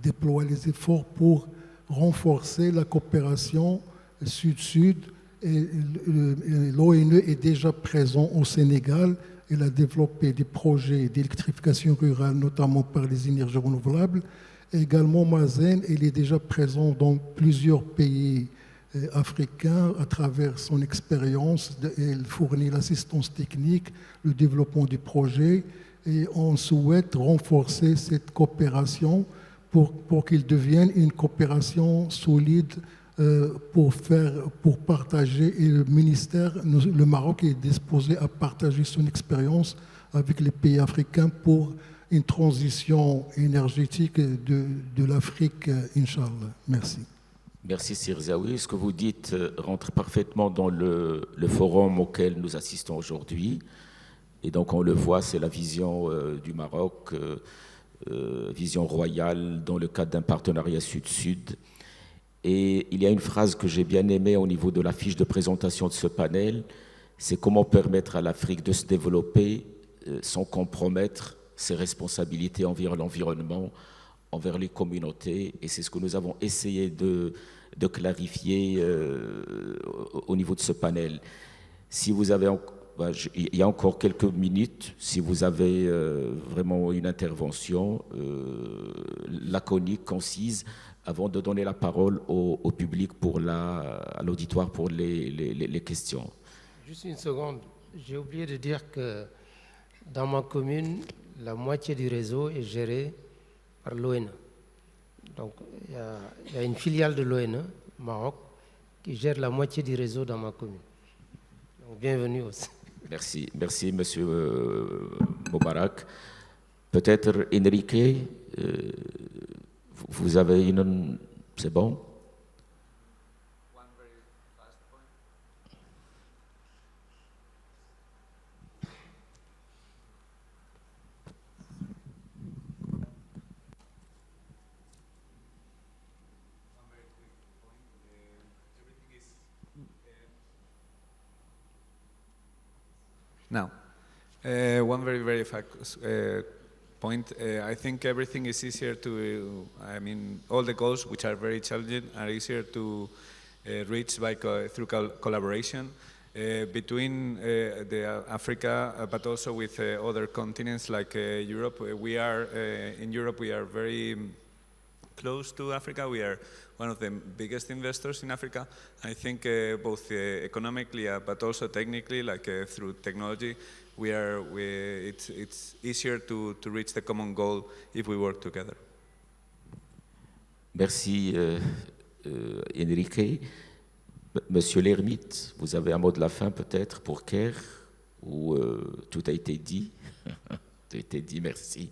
déploie les efforts pour renforcer la coopération sud-sud. Et l'ONU est déjà présent au Sénégal. Il a développé des projets d'électrification rurale, notamment par les énergies renouvelables. Et également, Mazen, il est déjà présent dans plusieurs pays africains à travers son expérience. Il fournit l'assistance technique, le développement du projet. Et on souhaite renforcer cette coopération pour qu'il devienne une coopération solide pour partager. Et le ministère, le Maroc est disposé à partager son expérience avec les pays africains pour une transition énergétique de l'Afrique, Inch'Allah. Merci. Merci Sirzaoui. Ce que vous dites rentre parfaitement dans le forum auquel nous assistons aujourd'hui. Et donc on le voit, c'est la vision du Maroc, vision royale dans le cadre d'un partenariat sud-sud. Et il y a une phrase que j'ai bien aimée au niveau de la fiche de présentation de ce panel, c'est comment permettre à l'Afrique de se développer sans compromettre ses responsabilités envers l'environnement, envers les communautés. Et c'est ce que nous avons essayé de clarifier au niveau de ce panel. Si vous avez, il y a encore quelques minutes, si vous avez vraiment une intervention laconique, concise, avant de donner la parole au public, à l'auditoire pour les questions. Juste une seconde, j'ai oublié de dire que dans ma commune, la moitié du réseau est géré par l'ONU. Donc il y a une filiale de l'ONU, Maroc, qui gère la moitié du réseau dans ma commune. Donc bienvenue aussi. Merci Monsieur Moubarak. Peut-être Enrique, vous avez une... C'est bon? Now, one very focused point. I think everything is easier to, all the goals, which are very challenging, are easier to reach through collaboration between Africa, but also with other continents like Europe. In Europe, we are very close to Africa. We are one of the biggest investors in Africa. I think both economically, but also technically, through technology, it's easier to reach the common goal if we work together. Merci Enrique. Monsieur l'Ermite, vous avez un mot de la fin peut-être pour Caire, ou tout a été dit? Tout a été dit, merci.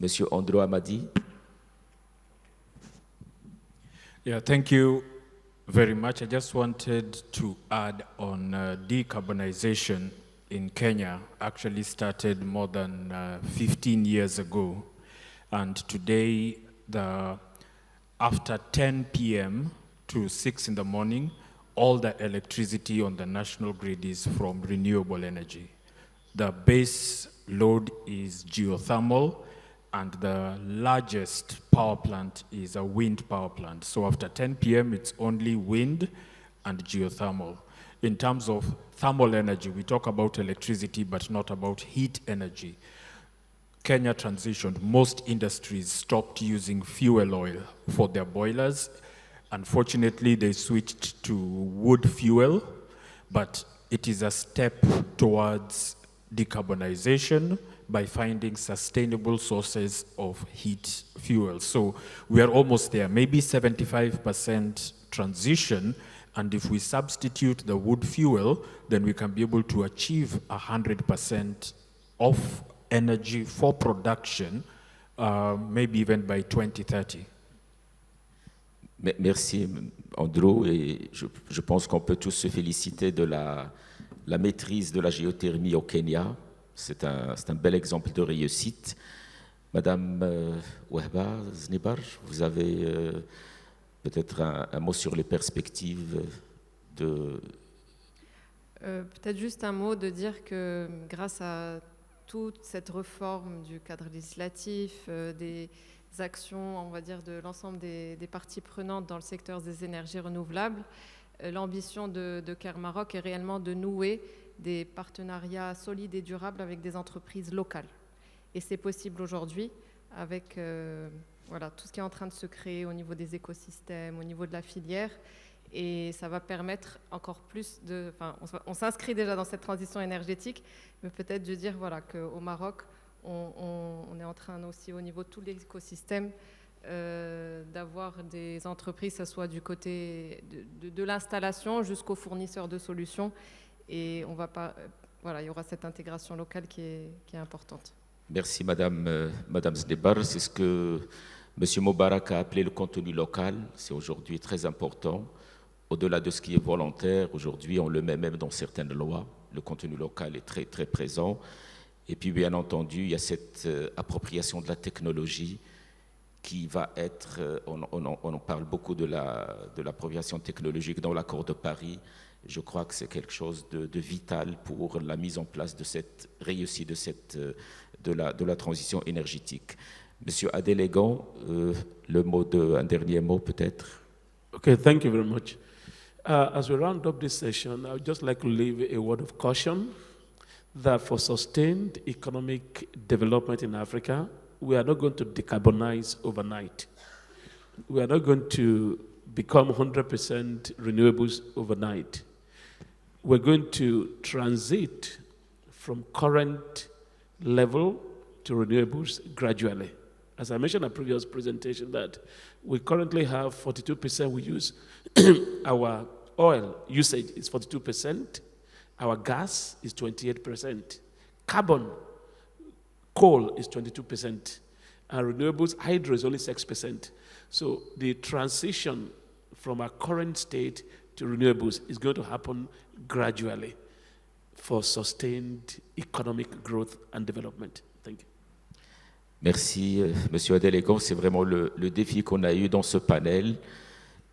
Monsieur Andro Amadi. Yeah, thank you very much. I just wanted to add on decarbonization in Kenya actually started more than 15 years ago. And today, after 10 p.m. to 6 in the morning, all the electricity on the national grid is from renewable energy. The base load is geothermal, and the largest power plant is a wind power plant. So after 10 p.m., it's only wind and geothermal. In terms of thermal energy, we talk about electricity, but not about heat energy. Kenya transitioned. Most industries stopped using fuel oil for their boilers. Unfortunately, they switched to wood fuel, but it is a step towards decarbonization by finding sustainable sources of heat fuel. So we are almost there, maybe 75% transition, and if we substitute the wood fuel, then we can be able to achieve 100% of energy for production, maybe even by 2030. Merci Andrew, et je pense qu'on peut tous se féliciter de la maîtrise de la géothermie au Kenya. C'est un bel exemple de réussite. Madame Wahba Znibar, vous avez peut-être un mot sur les perspectives de... Peut-être juste un mot de dire que grâce à toute cette réforme du cadre législatif, des actions, on va dire, de l'ensemble des parties prenantes dans le secteur des énergies renouvelables, l'ambition de CARE Maroc est réellement de nouer des partenariats solides et durables avec des entreprises locales. Et c'est possible aujourd'hui avec voilà, tout ce qui est en train de se créer au niveau des écosystèmes, au niveau de la filière. Et ça va permettre encore plus de... Enfin, on s'inscrit déjà dans cette transition énergétique, mais peut-être de dire voilà, qu'au Maroc, on est en train aussi au niveau de tout l'écosystème d'avoir des entreprises, que ce soit du côté de l'installation jusqu'aux fournisseurs de solutions. Et on va pas, voilà, il y aura cette intégration locale qui est importante. Merci Madame Znebar. C'est ce que M. Moubarak a appelé le contenu local. C'est aujourd'hui très important. Au-delà de ce qui est volontaire, aujourd'hui on le met même dans certaines lois. Le contenu local est très très présent. Et puis bien entendu, il y a cette appropriation de la technologie qui va être, on en parle beaucoup de l'appropriation technologique dans l'accord de Paris. Je crois que c'est quelque chose de vital pour la mise en place de cette réussite de la transition énergétique. Monsieur Adelegan, un dernier mot peut-être. Okay, thank you very much. As we round up this session, I would just like to leave a word of caution that for sustained economic development in Africa, we are not going to decarbonize overnight. We are not going to become 100% renewables overnight. We're going to transit from current level to renewables gradually. As I mentioned in a previous presentation, that we currently have 42% we use. Our oil usage is 42%. Our gas is 28%. Carbon, coal is 22%. And renewables, hydro is only 6%. So the transition from our current state to renewables is going to happen gradually for sustained economic growth and development. Thank you. Merci, Monsieur Adelegan. C'est vraiment le défi qu'on a eu dans ce panel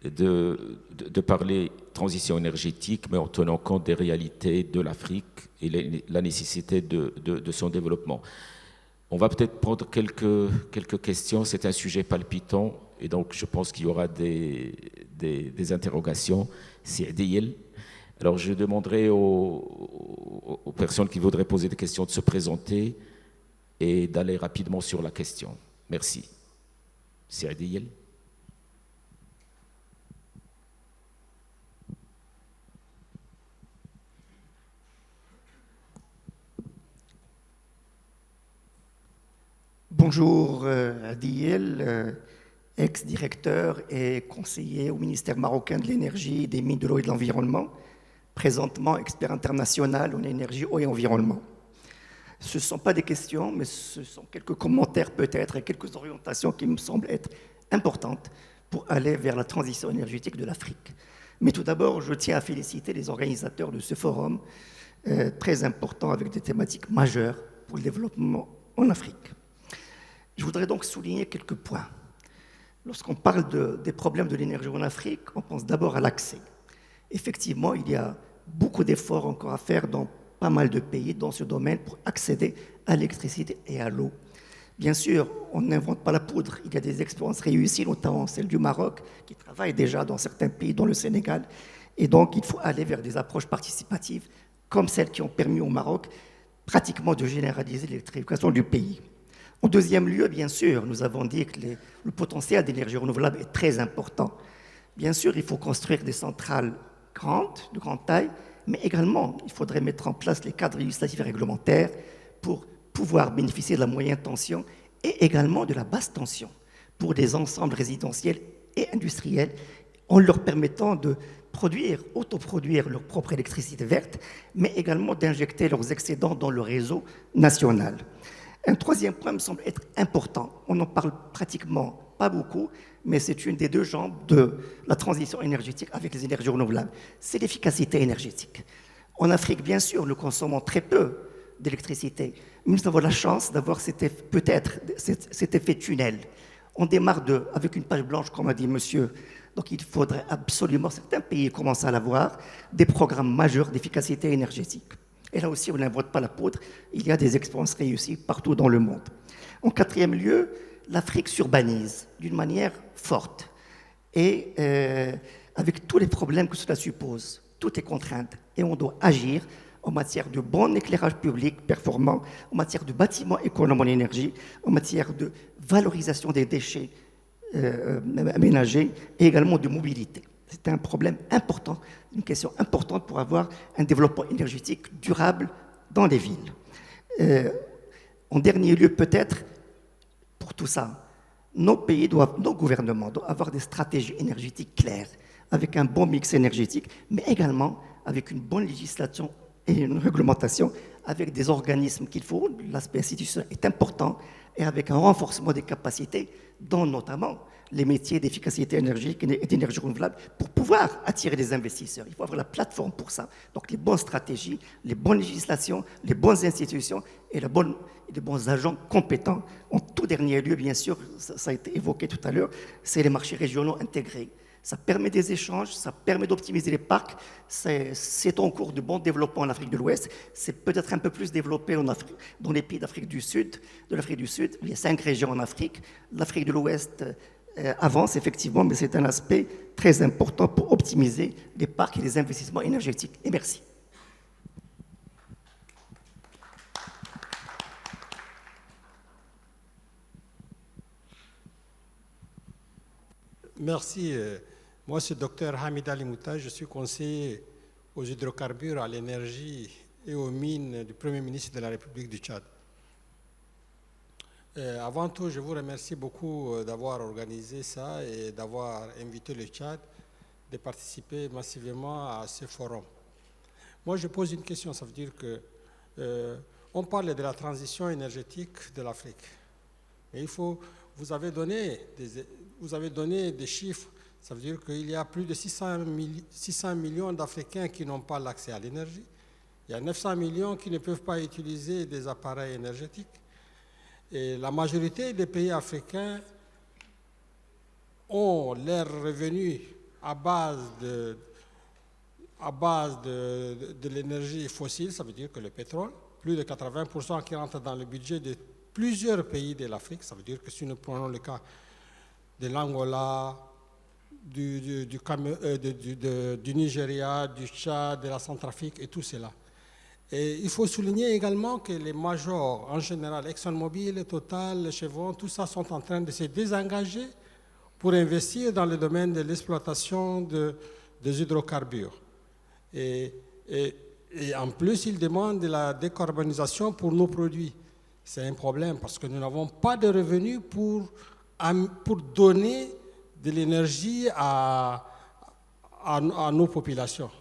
de parler transition énergétique, mais en tenant compte des réalités de l'Afrique et la nécessité de son développement. On va peut-être prendre quelques questions. C'est un sujet palpitant et donc je pense qu'il y aura des interrogations. C'est Diel. Alors je demanderai aux personnes qui voudraient poser des questions de se présenter et d'aller rapidement sur la question. Merci. C'est Diel. Bonjour, Adiel, ex-directeur et conseiller au ministère marocain de l'énergie, des mines, de l'eau et de l'environnement, présentement expert international en énergie, eau et environnement. Ce ne sont pas des questions, mais ce sont quelques commentaires peut-être et quelques orientations qui me semblent être importantes pour aller vers la transition énergétique de l'Afrique. Mais tout d'abord, je tiens à féliciter les organisateurs de ce forum très important avec des thématiques majeures pour le développement en Afrique. Je voudrais donc souligner quelques points. Lorsqu'on parle des problèmes de l'énergie en Afrique, on pense d'abord à l'accès. Effectivement, il y a beaucoup d'efforts encore à faire dans pas mal de pays dans ce domaine pour accéder à l'électricité et à l'eau. Bien sûr, on n'invente pas la poudre. Il y a des expériences réussies, notamment celle du Maroc, qui travaille déjà dans certains pays, dont le Sénégal. Et donc, il faut aller vers des approches participatives, comme celles qui ont permis au Maroc pratiquement de généraliser l'électrification du pays. En deuxième lieu, bien sûr, nous avons dit que le potentiel d'énergie renouvelable est très important. Bien sûr, il faut construire des centrales grandes, de grande taille, mais également, il faudrait mettre en place les cadres législatifs et réglementaires pour pouvoir bénéficier de la moyenne tension et également de la basse tension pour des ensembles résidentiels et industriels, en leur permettant de autoproduire leur propre électricité verte, mais également d'injecter leurs excédents dans le réseau national. Un troisième point me semble être important. On n'en parle pratiquement pas beaucoup, mais c'est une des deux jambes de la transition énergétique avec les énergies renouvelables. C'est l'efficacité énergétique. En Afrique, bien sûr, nous consommons très peu d'électricité, mais nous avons la chance d'avoir peut-être cet effet tunnel. On démarre avec une page blanche, comme a dit monsieur. Donc il faudrait absolument, certains pays commencent à l'avoir, des programmes majeurs d'efficacité énergétique. Et là aussi, on n'invente pas la poudre, il y a des expériences réussies partout dans le monde. En quatrième lieu, l'Afrique s'urbanise d'une manière forte. Et avec tous les problèmes que cela suppose, tout est contrainte. Et on doit agir en matière de bon éclairage public performant, en matière de bâtiments économes en énergie, en matière de valorisation des déchets aménagés et également de mobilité. C'est un problème important, une question importante pour avoir un développement énergétique durable dans les villes. En dernier lieu, peut-être, pour tout ça, nos gouvernements doivent avoir des stratégies énergétiques claires, avec un bon mix énergétique, mais également avec une bonne législation et une réglementation, avec des organismes qu'il faut, l'aspect institutionnel est important, et avec un renforcement des capacités, dont notamment les métiers d'efficacité énergétique et d'énergie renouvelable, pour pouvoir attirer des investisseurs. Il faut avoir la plateforme pour ça. Donc les bonnes stratégies, les bonnes législations, les bonnes institutions et les bons agents compétents. En tout dernier lieu, bien sûr, ça a été évoqué tout à l'heure, c'est les marchés régionaux intégrés. Ça permet des échanges, ça permet d'optimiser les parcs. C'est en cours de bon développement en Afrique de l'Ouest. C'est peut-être un peu plus développé dans les pays d'Afrique du Sud. Il y a 5 régions en Afrique. L'Afrique de l'Ouest avance effectivement, mais c'est un aspect très important pour optimiser les parcs et les investissements énergétiques. Et merci. Merci. Moi, c'est le Dr Hamid Ali Mouta. Je suis conseiller aux hydrocarbures, à l'énergie et aux mines du Premier ministre de la République du Tchad. Avant tout, je vous remercie beaucoup d'avoir organisé ça et d'avoir invité le Tchad de participer massivement à ce forum. Moi, je pose une question, ça veut dire que on parle de la transition énergétique de l'Afrique. Mais vous avez donné des chiffres, ça veut dire qu'il y a plus de 600 millions d'Africains qui n'ont pas l'accès à l'énergie. Il y a 900 millions qui ne peuvent pas utiliser des appareils énergétiques. Et la majorité des pays africains ont leurs revenus à base de l'énergie fossile, ça veut dire que le pétrole, plus de 80% qui rentrent dans le budget de plusieurs pays de l'Afrique. Ça veut dire que si nous prenons le cas de l'Angola, du Nigeria, du Tchad, de la Centrafrique et tout cela. Et il faut souligner également que les majors, en général, ExxonMobil, Total, Chevron, tout ça sont en train de se désengager pour investir dans le domaine de l'exploitation des hydrocarbures. Et en plus, ils demandent de la décarbonisation pour nos produits. C'est un problème parce que nous n'avons pas de revenus pour donner de l'énergie à nos populations.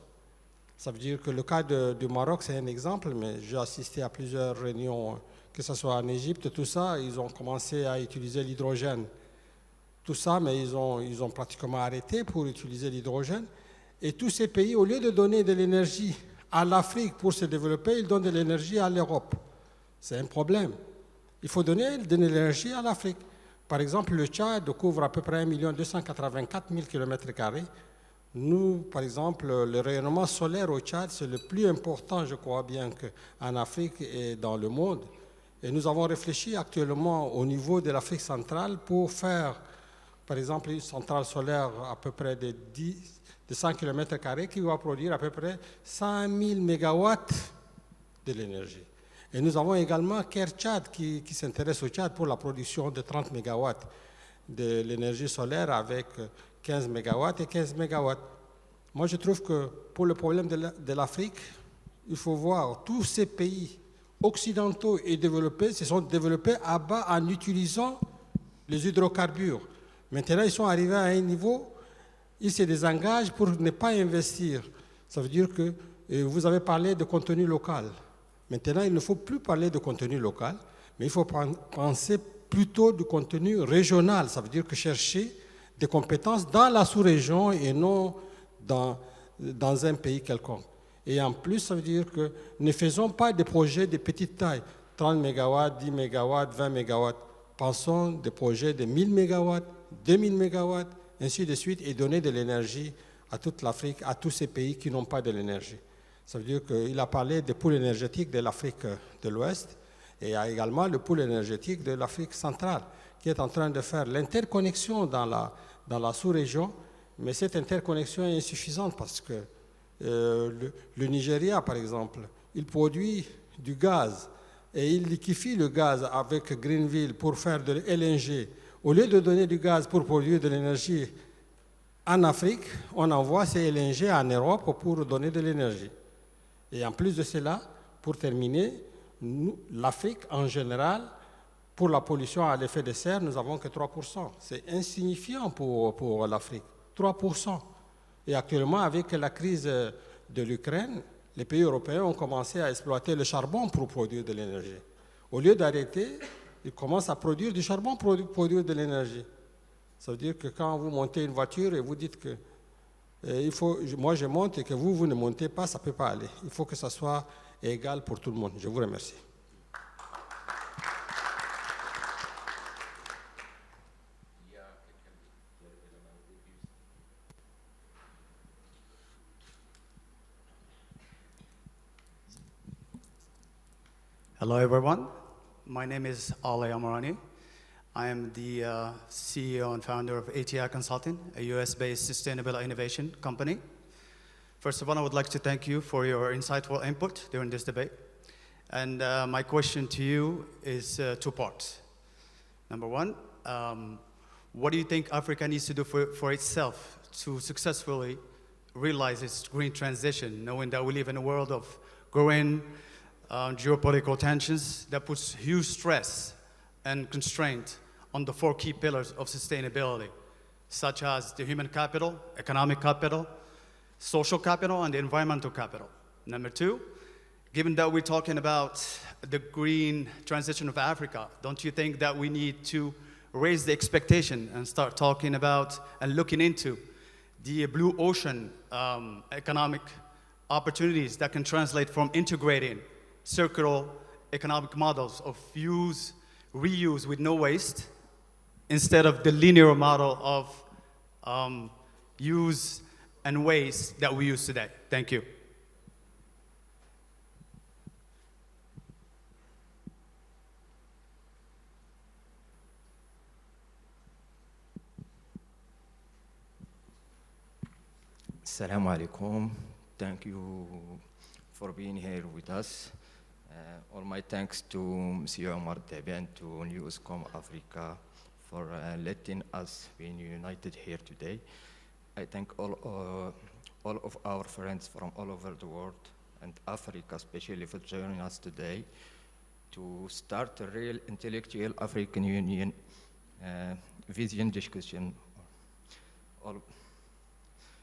Ça veut dire que le cas du Maroc, c'est un exemple, mais j'ai assisté à plusieurs réunions, que ce soit en Égypte, tout ça, ils ont commencé à utiliser l'hydrogène. Tout ça, mais ils ont pratiquement arrêté pour utiliser l'hydrogène. Et tous ces pays, au lieu de donner de l'énergie à l'Afrique pour se développer, il donne de l'énergie à l'Europe. C'est un problème. Il faut donner de l'énergie à l'Afrique. Par exemple, le Tchad couvre à peu près 1 284 000 km². Nous, par exemple, le rayonnement solaire au Tchad, c'est le plus important, je crois bien, qu'en Afrique et dans le monde. Et nous avons réfléchi actuellement au niveau de l'Afrique centrale pour faire, par exemple, une centrale solaire à peu près de 100 km² qui va produire à peu près 100 000 mégawatts de l'énergie. Et nous avons également Ker Tchad qui s'intéresse au Tchad pour la production de 30 mégawatts de l'énergie solaire avec 15 mégawatts et 15 mégawatts. Moi, je trouve que pour le problème de l'Afrique, il faut voir tous ces pays occidentaux et développés se sont développés à bas en utilisant les hydrocarbures. Maintenant, ils sont arrivés à un niveau, ils se désengagent pour ne pas investir. Ça veut dire que vous avez parlé de contenu local. Maintenant, il ne faut plus parler de contenu local, mais il faut penser plutôt du contenu régional. Ça veut dire que chercher des compétences dans la sous-région et non dans un pays quelconque. Et en plus, ça veut dire que ne faisons pas des projets de petite taille, 30 MW, 10 MW, 20 MW. Pensons des projets de 1000 MW, 2000 MW, ainsi de suite, et donner de l'énergie à toute l'Afrique, à tous ces pays qui n'ont pas de l'énergie. Ça veut dire qu'il a parlé des pôles énergétiques de l'Afrique de l'Ouest et il y a également le pôle énergétique de l'Afrique centrale qui est en train de faire l'interconnexion dans la sous-région, mais cette interconnexion est insuffisante parce que le Nigeria, par exemple, il produit du gaz et il liquéfie le gaz avec Greenville pour faire de l'LNG. Au lieu de donner du gaz pour produire de l'énergie en Afrique, on envoie ces LNG en Europe pour donner de l'énergie. Et en plus de cela, pour terminer, l'Afrique en général, pour la pollution à l'effet de serre, nous n'avons que 3%. C'est insignifiant pour l'Afrique, 3%. Et actuellement, avec la crise de l'Ukraine, les pays européens ont commencé à exploiter le charbon pour produire de l'énergie. Au lieu d'arrêter, ils commencent à produire du charbon pour produire de l'énergie. Ça veut dire que quand vous montez une voiture et vous dites que moi je monte et que vous ne montez pas, ça ne peut pas aller. Il faut que ça soit égal pour tout le monde. Je vous remercie. Hello everyone, my name is Ale Amorani. I am the CEO and founder of ATI Consulting, a US-based sustainable innovation company. First of all, I would like to thank you for your insightful input during this debate. And my question to you is two parts. Number one, what do you think Africa needs to do for itself to successfully realize its green transition, knowing that we live in a world of growing geopolitical tensions that puts huge stress and constraint on the four key pillars of sustainability, such as the human capital, economic capital, social capital, and the environmental capital. Number two, given that we're talking about the green transition of Africa, don't you think that we need to raise the expectation and start talking about and looking into the blue ocean economic opportunities that can translate from integrating circular economic models of use, reuse with no waste, instead of the linear model of use and waste that we use today? Thank you. Assalamu alaikum. Thank you for being here with us. All my thanks to Monsieur Omar Debe and to Newscom Africa for letting us be united here today. I thank all of our friends from all over the world and Africa especially for joining us today to start a real intellectual African Union vision discussion.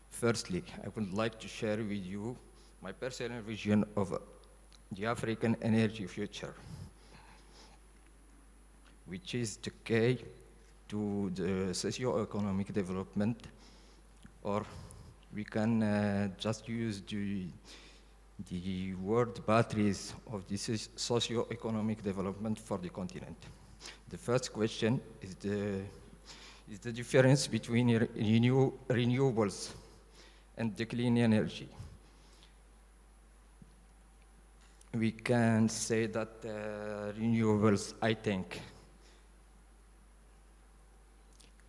Firstly, I would like to share with you my personal vision of the African energy future, which is the key to the socio-economic development, or we can just use the world batteries of this socio-economic development for the continent. The first question is the difference between renewables and the clean energy. We can say that renewables, I think,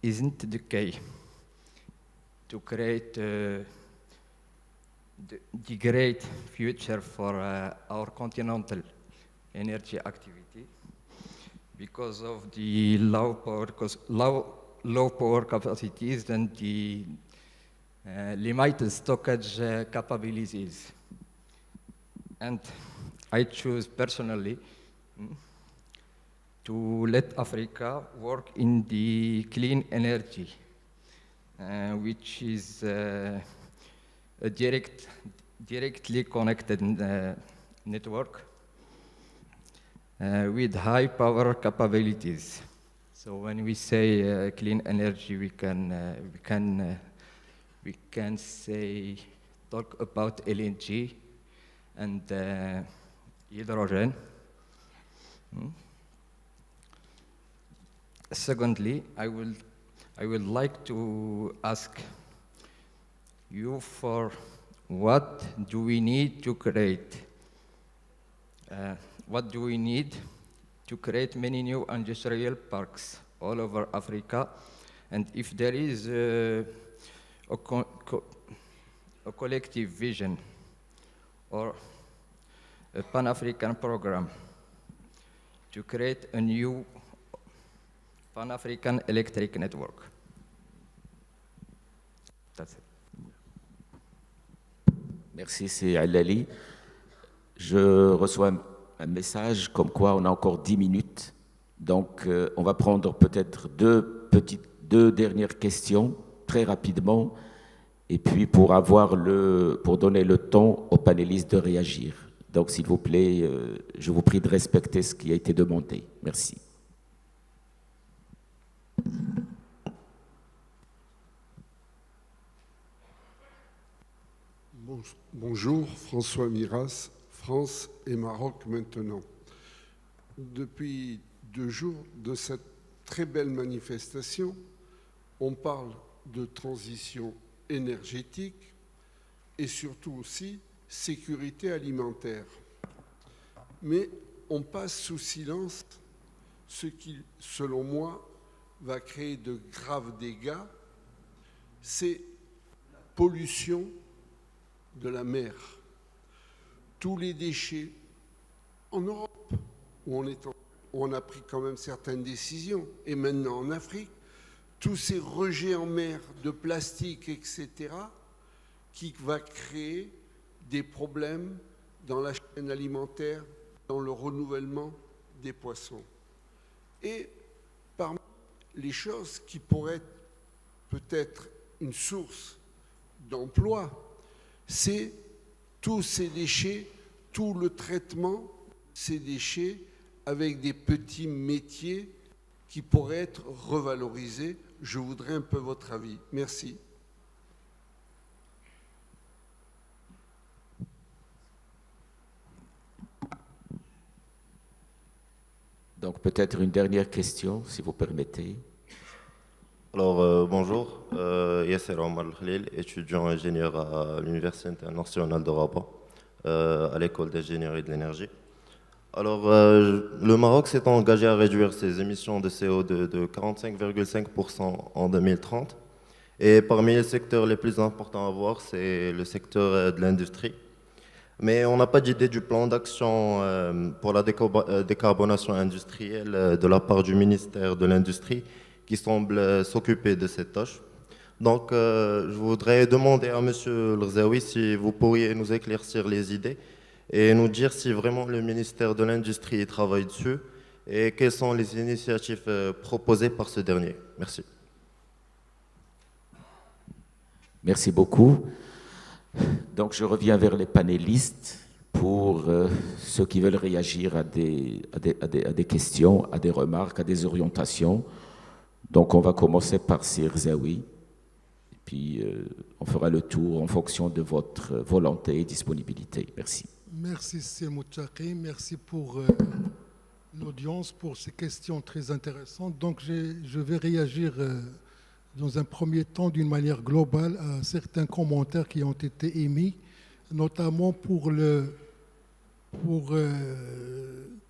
isn't the key to create the great future for our continental energy activity because of the low power capacities and the limited storage capabilities. And I choose personally to let Africa work in the clean energy, which is a directly connected network with high power capabilities. So when we say clean energy, we can talk about LNG and hydrogen. Secondly, I would like to ask you for what do we need to create? What do we need to create many new industrial parks all over Africa? And if there is a collective vision or a Pan-African program to create a new Pan-African electric network. That's it. Merci, c'est Alali. Je reçois un message comme quoi on a encore 10 minutes. Donc, on va prendre peut-être deux dernières questions très rapidement. Et puis, pour donner le temps aux panélistes de réagir. Donc, s'il vous plaît, je vous prie de respecter ce qui a été demandé. Merci. Bonjour, François Miras, France et Maroc maintenant. Depuis 2 jours de cette très belle manifestation, on parle de transition énergétique et surtout aussi sécurité alimentaire. Mais on passe sous silence ce qui, selon moi, va créer de graves dégâts, c'est la pollution de la mer. Tous les déchets en Europe, où on a pris quand même certaines décisions, et maintenant en Afrique, tous ces rejets en mer de plastique, etc., qui va créer des problèmes dans la chaîne alimentaire, dans le renouvellement des poissons. Et parmi les choses qui pourraient être peut-être une source d'emploi, c'est tous ces déchets, tout le traitement de ces déchets avec des petits métiers qui pourraient être revalorisés. Je voudrais un peu votre avis. Merci. Donc peut-être une dernière question, si vous permettez. Alors, bonjour, Yasser Omar Khalil, étudiant ingénieur à l'Université internationale de Rabat, à l'école d'ingénierie de l'énergie. Alors, le Maroc s'est engagé à réduire ses émissions de CO2 de 45,5% en 2030. Et parmi les secteurs les plus importants à voir, c'est le secteur de l'industrie. Mais on n'a pas d'idée du plan d'action pour la décarbonation industrielle de la part du ministère de l'Industrie, qui semble s'occuper de cette tâche. Donc, je voudrais demander à M. Lrzaoui si vous pourriez nous éclaircir les idées et nous dire si vraiment le ministère de l'Industrie travaille dessus et quelles sont les initiatives proposées par ce dernier. Merci. Merci beaucoup. Donc, je reviens vers les panélistes pour ceux qui veulent réagir à des questions, à des remarques, à des orientations. Donc, on va commencer par Sir Zawi, puis on fera le tour en fonction de votre volonté et disponibilité. Merci. Merci Semoutchaki, merci pour l'audience, pour ces questions très intéressantes. Donc je vais réagir dans un premier temps d'une manière globale à certains commentaires qui ont été émis, notamment pour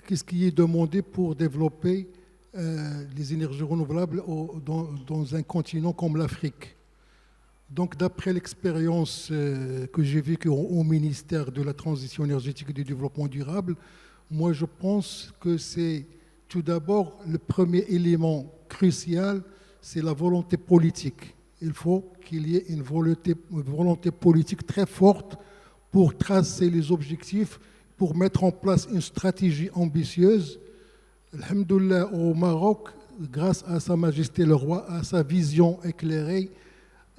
qu'est-ce qui est demandé pour développer les énergies renouvelables dans un continent comme l'Afrique. Donc, d'après l'expérience que j'ai vécue au ministère de la Transition énergétique et du développement durable, moi, je pense que c'est tout d'abord le premier élément crucial, c'est la volonté politique. Il faut qu'il y ait une volonté politique très forte pour tracer les objectifs, pour mettre en place une stratégie ambitieuse. Alhamdoulilah, au Maroc, grâce à Sa Majesté le Roi, à sa vision éclairée,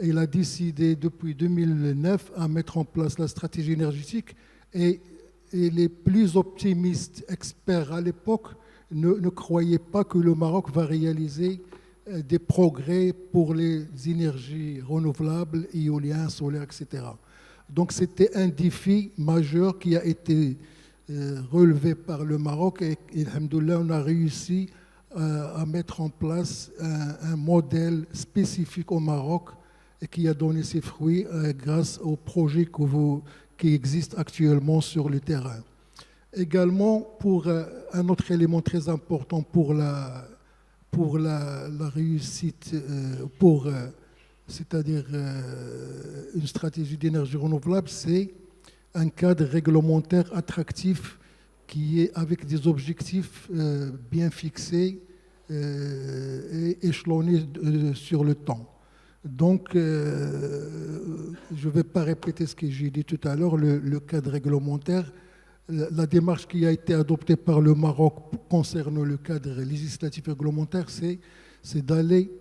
il a décidé depuis 2009 à mettre en place la stratégie énergétique et les plus optimistes experts à l'époque ne croyaient pas que le Maroc va réaliser des progrès pour les énergies renouvelables, éoliennes, solaires, etc. Donc c'était un défi majeur qui a été relevé par le Maroc et alhamdoulilah, on a réussi à mettre en place un modèle spécifique au Maroc et qui a donné ses fruits grâce aux projets qui existent actuellement sur le terrain. Également, pour un autre élément très important pour la réussite, c'est-à-dire une stratégie d'énergie renouvelable, c'est un cadre réglementaire attractif qui est avec des objectifs bien fixés et échelonnés sur le temps. Donc, je ne vais pas répéter ce que j'ai dit tout à l'heure, le cadre réglementaire. La démarche qui a été adoptée par le Maroc concernant le cadre législatif réglementaire, c'est d'aller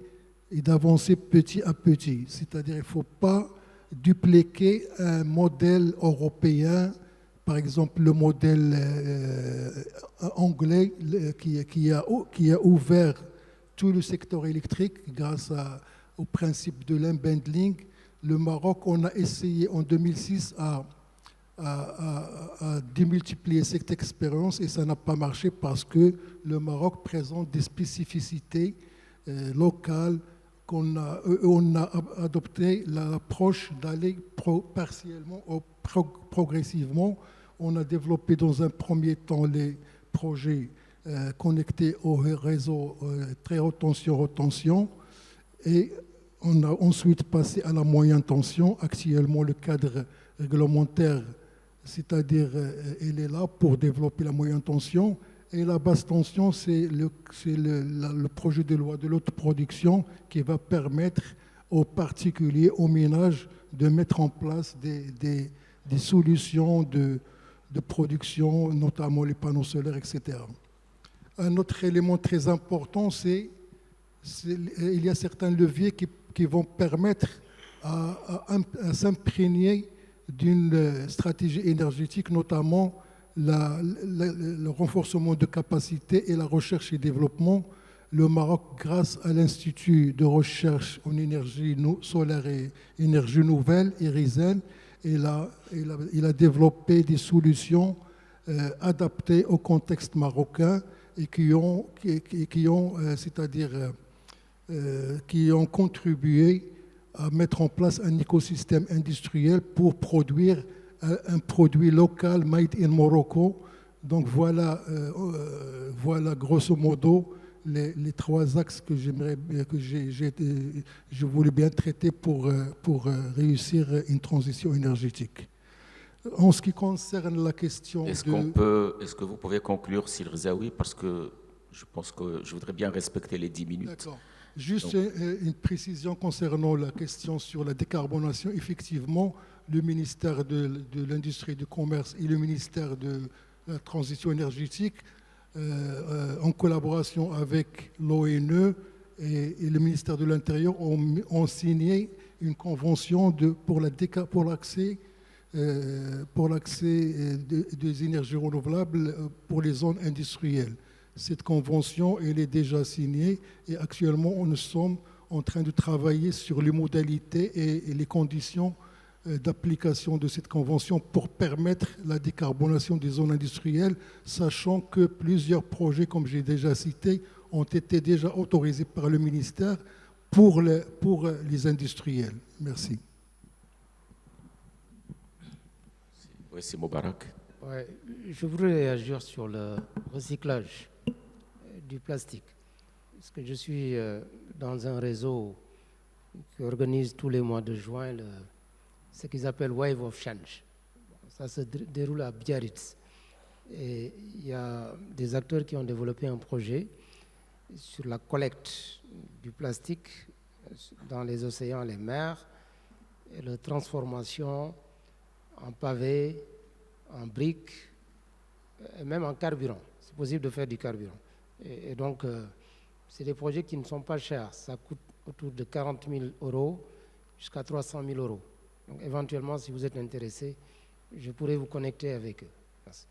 et d'avancer petit à petit. C'est-à-dire qu'il ne faut pas dupliquer un modèle européen, par exemple le modèle anglais qui a ouvert tout le secteur électrique grâce au principe de l'unbundling. Le Maroc, on a essayé en 2006 à démultiplier cette expérience et ça n'a pas marché parce que le Maroc présente des spécificités locales on a adopté l'approche d'aller partiellement ou progressivement. On a développé dans un premier temps les projets connectés au réseau très haute tension et on a ensuite passé à la moyenne tension. Actuellement, le cadre réglementaire, c'est-à-dire il est là pour développer la moyenne tension. Et la basse tension, c'est le projet de loi de l'autoproduction qui va permettre aux particuliers, aux ménages, de mettre en place des solutions de production, notamment les panneaux solaires, etc. Un autre élément très important, c'est il y a certains leviers qui vont permettre à s'imprégner d'une stratégie énergétique, notamment le renforcement de capacités et la recherche et développement. Le Maroc, grâce à l'Institut de recherche en énergie solaire et énergie nouvelle, IRISEN, il a développé des solutions adaptées au contexte marocain et qui ont contribué à mettre en place un écosystème industriel pour produire un produit local made in Morocco. Donc voilà grosso modo les trois axes que je voulais bien traiter pour réussir une transition énergétique. En ce qui concerne la question est-ce que vous pouvez conclure, Syr Rizaoui, parce que je pense que je voudrais bien respecter les 10 minutes. D'accord. Juste une précision concernant la question sur la décarbonation. Effectivement, le ministère de l'Industrie et du Commerce et le ministère de la Transition énergétique, en collaboration avec l'ONE et le ministère de l'Intérieur, ont signé une convention pour l'accès des énergies renouvelables pour les zones industrielles. Cette convention, elle est déjà signée et actuellement, nous sommes en train de travailler sur les modalités et les conditions d'application de cette convention pour permettre la décarbonation des zones industrielles, sachant que plusieurs projets, comme j'ai déjà cité, ont été déjà autorisés par le ministère pour les industriels. Merci. Oui, c'est Moubarak. Ouais, je voudrais réagir sur le recyclage du plastique. Parce que je suis dans un réseau qui organise tous les mois de juin ce qu'ils appellent Wave of Change. Ça se déroule à Biarritz. Et il y a des acteurs qui ont développé un projet sur la collecte du plastique dans les océans, les mers, et la transformation en pavés, en briques, et même en carburant. C'est possible de faire du carburant. Et donc, c'est des projets qui ne sont pas chers. Ça coûte autour de 40 000 € jusqu'à 300 000 €. Donc, éventuellement, si vous êtes intéressé, je pourrais vous connecter avec eux. Merci.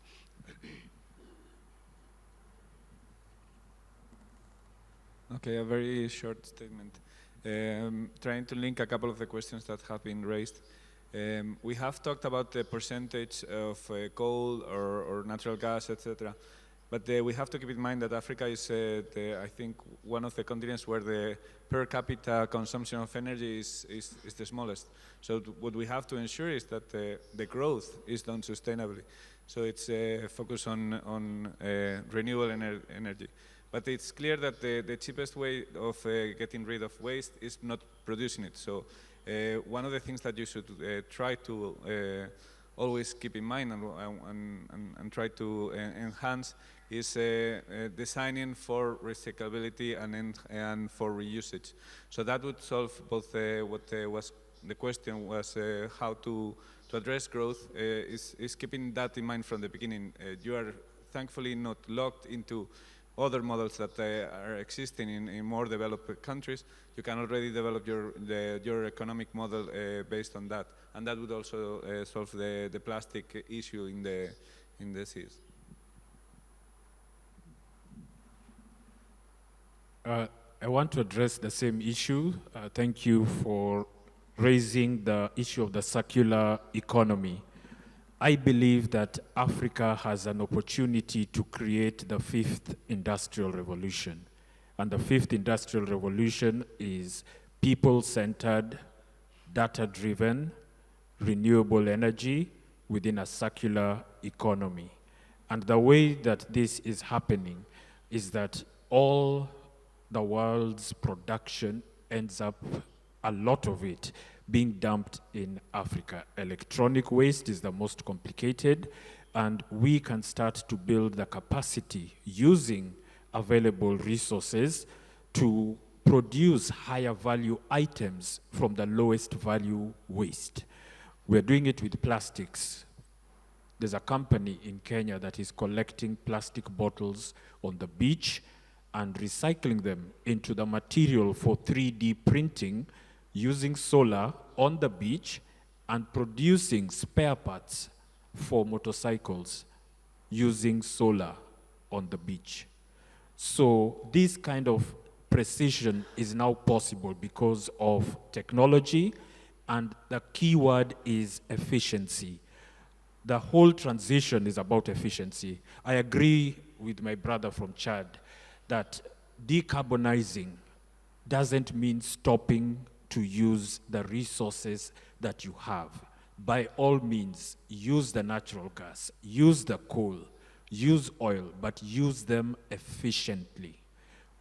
Okay, a very short statement. Trying to link a couple of the questions that have been raised. We have talked about the percentage of coal or natural gas, etc. But we have to keep in mind that Africa is, I think, one of the continents where the per capita consumption of energy is the smallest. So what we have to ensure is that the growth is done sustainably. So it's focus on renewable energy. But it's clear that the cheapest way of getting rid of waste is not producing it. So one of the things that you should try to always keep in mind and try to enhance is designing for recyclability and for reusage. So that would solve both what was the question was how to address growth is keeping that in mind from the beginning. You are thankfully not locked into other models that are existing in more developed countries. You can already develop your economic model based on that, and that would also solve the plastic issue in the seas. I want to address the same issue. Thank you for raising the issue of the circular economy. I believe that Africa has an opportunity to create the fifth industrial revolution. And the fifth industrial revolution is people-centered, data-driven, renewable energy within a circular economy. And the way that this is happening is that all the world's production ends up, a lot of it, being dumped in Africa. Electronic waste is the most complicated, and we can start to build the capacity using available resources to produce higher value items from the lowest value waste. We're doing it with plastics. There's a company in Kenya that is collecting plastic bottles on the beach and recycling them into the material for 3D printing using solar on the beach and producing spare parts for motorcycles using solar on the beach. So this kind of precision is now possible because of technology, and the key word is efficiency. The whole transition is about efficiency. I agree with my brother from Chad that decarbonizing doesn't mean stopping to use the resources that you have. By all means, use the natural gas, use the coal, use oil, but use them efficiently.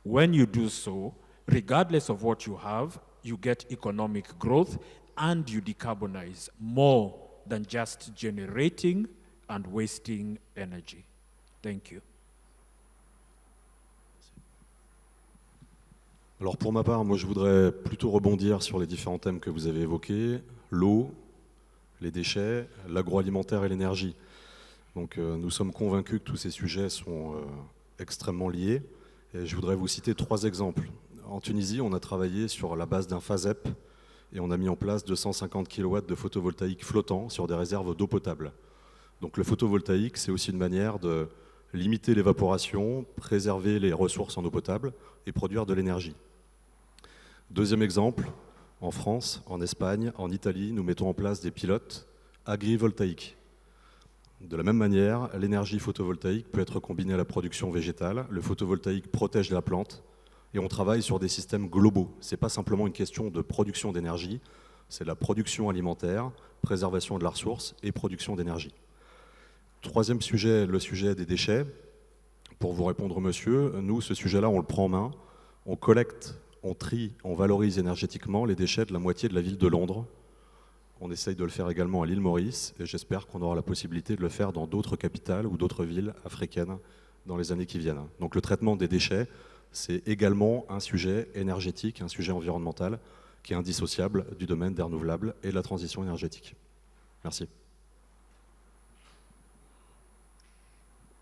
When you do so, regardless of what you have, you get economic growth and you decarbonize more than just generating and wasting energy. Thank you. Alors pour ma part, moi je voudrais plutôt rebondir sur les différents thèmes que vous avez évoqués, l'eau, les déchets, l'agroalimentaire et l'énergie. Donc nous sommes convaincus que tous ces sujets sont extrêmement liés. Et je voudrais vous citer 3 exemples. En Tunisie, on a travaillé sur la base d'un FASEP et on a mis en place 250 kW de photovoltaïque flottant sur des réserves d'eau potable. Donc le photovoltaïque, c'est aussi une manière de limiter l'évaporation, préserver les ressources en eau potable et produire de l'énergie. Deuxième exemple, en France, en Espagne, en Italie, nous mettons en place des pilotes agrivoltaïques. De la même manière, l'énergie photovoltaïque peut être combinée à la production végétale. Le photovoltaïque protège la plante et on travaille sur des systèmes globaux. Ce n'est pas simplement une question de production d'énergie, c'est la production alimentaire, préservation de la ressource et production d'énergie. Troisième sujet, le sujet des déchets. Pour vous répondre, monsieur, nous, ce sujet-là, on le prend en main. On collecte, on trie, on valorise énergétiquement les déchets de la moitié de la ville de Londres. On essaye de le faire également à l'île Maurice et j'espère qu'on aura la possibilité de le faire dans d'autres capitales ou d'autres villes africaines dans les années qui viennent. Donc le traitement des déchets, c'est également un sujet énergétique, un sujet environnemental qui est indissociable du domaine des renouvelables et de la transition énergétique. Merci.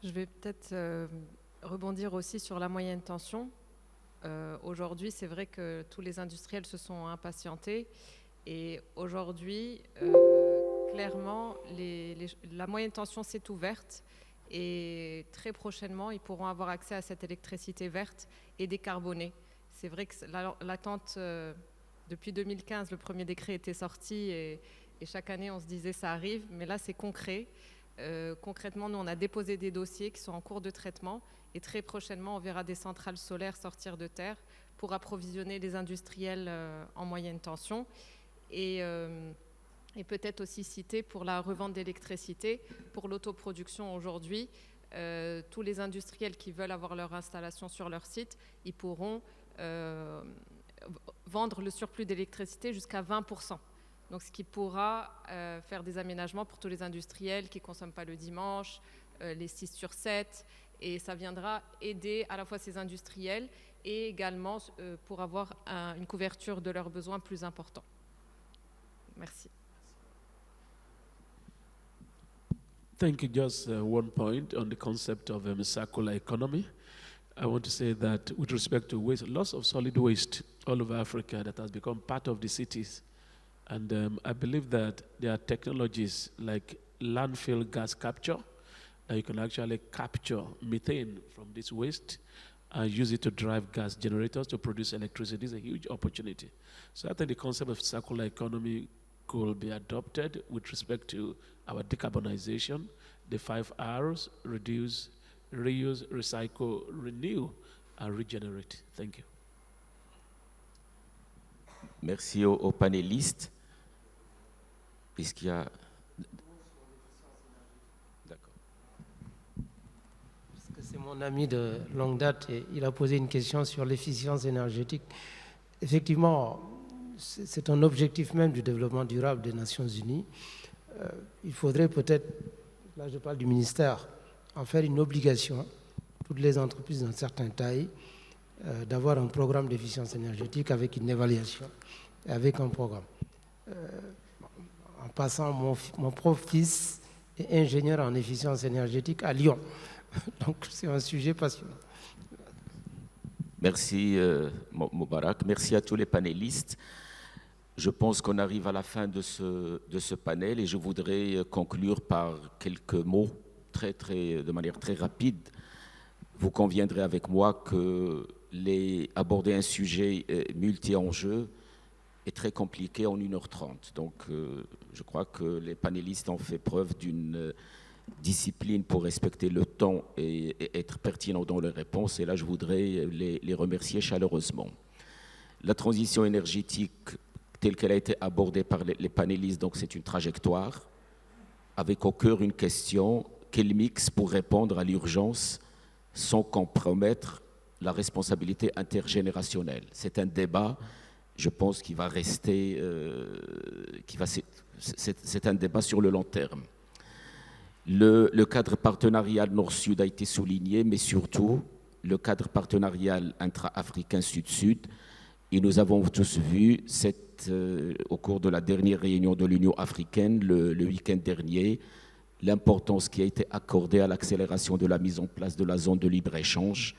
Je vais peut-être rebondir aussi sur la moyenne tension. Aujourd'hui, c'est vrai que tous les industriels se sont impatientés. Et aujourd'hui, clairement, la moyenne tension s'est ouverte et très prochainement, ils pourront avoir accès à cette électricité verte et décarbonée. C'est vrai que l'attente, depuis 2015, le premier décret était sorti et chaque année, on se disait ça arrive, mais là, c'est concret. Concrètement, nous, on a déposé des dossiers qui sont en cours de traitement et très prochainement, on verra des centrales solaires sortir de terre pour approvisionner les industriels en moyenne tension. Et peut-être aussi citer pour la revente d'électricité, pour l'autoproduction aujourd'hui, tous les industriels qui veulent avoir leur installation sur leur site, ils pourront vendre le surplus d'électricité jusqu'à 20%. Donc ce qui pourra faire des aménagements pour tous les industriels qui ne consomment pas le dimanche, les 6/7, et ça viendra aider à la fois ces industriels et également pour avoir une couverture de leurs besoins plus importants. Merci. Thank you. Just one point on the concept of circular economy. I want to say that with respect to waste, lots of solid waste all over Africa that has become part of the cities. And I believe that there are technologies like landfill gas capture, that you can actually capture methane from this waste and use it to drive gas generators to produce electricity. It's a huge opportunity. So I think the concept of circular economy could be adopted with respect to our decarbonization, the 5 R's: reduce, reuse, recycle, renew, and regenerate. Thank you. Merci aux panélistes. Est-ce qu'il y a... D'accord. Parce que c'est mon ami de longue date et il a posé une question sur l'efficience énergétique. Effectivement, c'est un objectif même du développement durable des Nations Unies. Il faudrait peut-être, là je parle du ministère, en faire une obligation, toutes les entreprises d'une certaine taille, d'avoir un programme d'efficience énergétique avec une évaluation et avec un programme. En passant, mon propre fils est ingénieur en efficience énergétique à Lyon. Donc c'est un sujet passionnant. Merci Moubarak, merci à tous les panélistes. Je pense qu'on arrive à la fin de ce panel et je voudrais conclure par quelques mots de manière très rapide. Vous conviendrez avec moi que aborder un sujet multi-enjeux est très compliqué en 1h30. Donc je crois que les panélistes ont fait preuve d'une discipline pour respecter le temps et être pertinents dans leurs réponses. Et là, je voudrais les remercier chaleureusement. La transition énergétique telle qu'elle a été abordée par les panélistes, donc c'est une trajectoire, avec au cœur une question: quel mix pour répondre à l'urgence sans compromettre la responsabilité intergénérationnelle? C'est un débat, je pense, qui va rester, c'est un débat sur le long terme. Le cadre partenarial Nord-Sud a été souligné, mais surtout le cadre partenarial intra-africain Sud-Sud. Et nous avons tous vu au cours de la dernière réunion de l'Union africaine, le week-end dernier, l'importance qui a été accordée à l'accélération de la mise en place de la zone de libre-échange.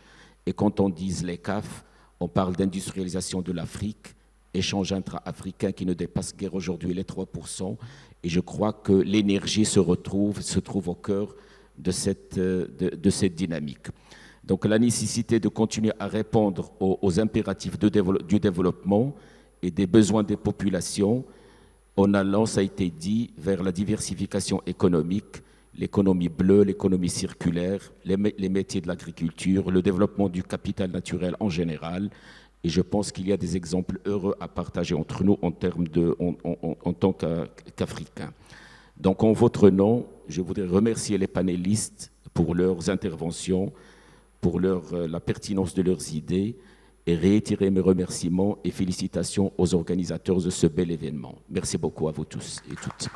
Et quand on dit les CAF, on parle d'industrialisation de l'Afrique, échange intra-africain qui ne dépasse guère aujourd'hui les 3%. Et je crois que l'énergie se trouve au cœur de cette dynamique. Donc la nécessité de continuer à répondre aux impératifs du développement et des besoins des populations en allant, ça a été dit, vers la diversification économique, l'économie bleue, l'économie circulaire, les métiers de l'agriculture, le développement du capital naturel en général. Et je pense qu'il y a des exemples heureux à partager entre nous en tant qu'Africains. Donc en votre nom, je voudrais remercier les panélistes pour leurs interventions, pour la pertinence de leurs idées et réitérer mes remerciements et félicitations aux organisateurs de ce bel événement. Merci beaucoup à vous tous et toutes.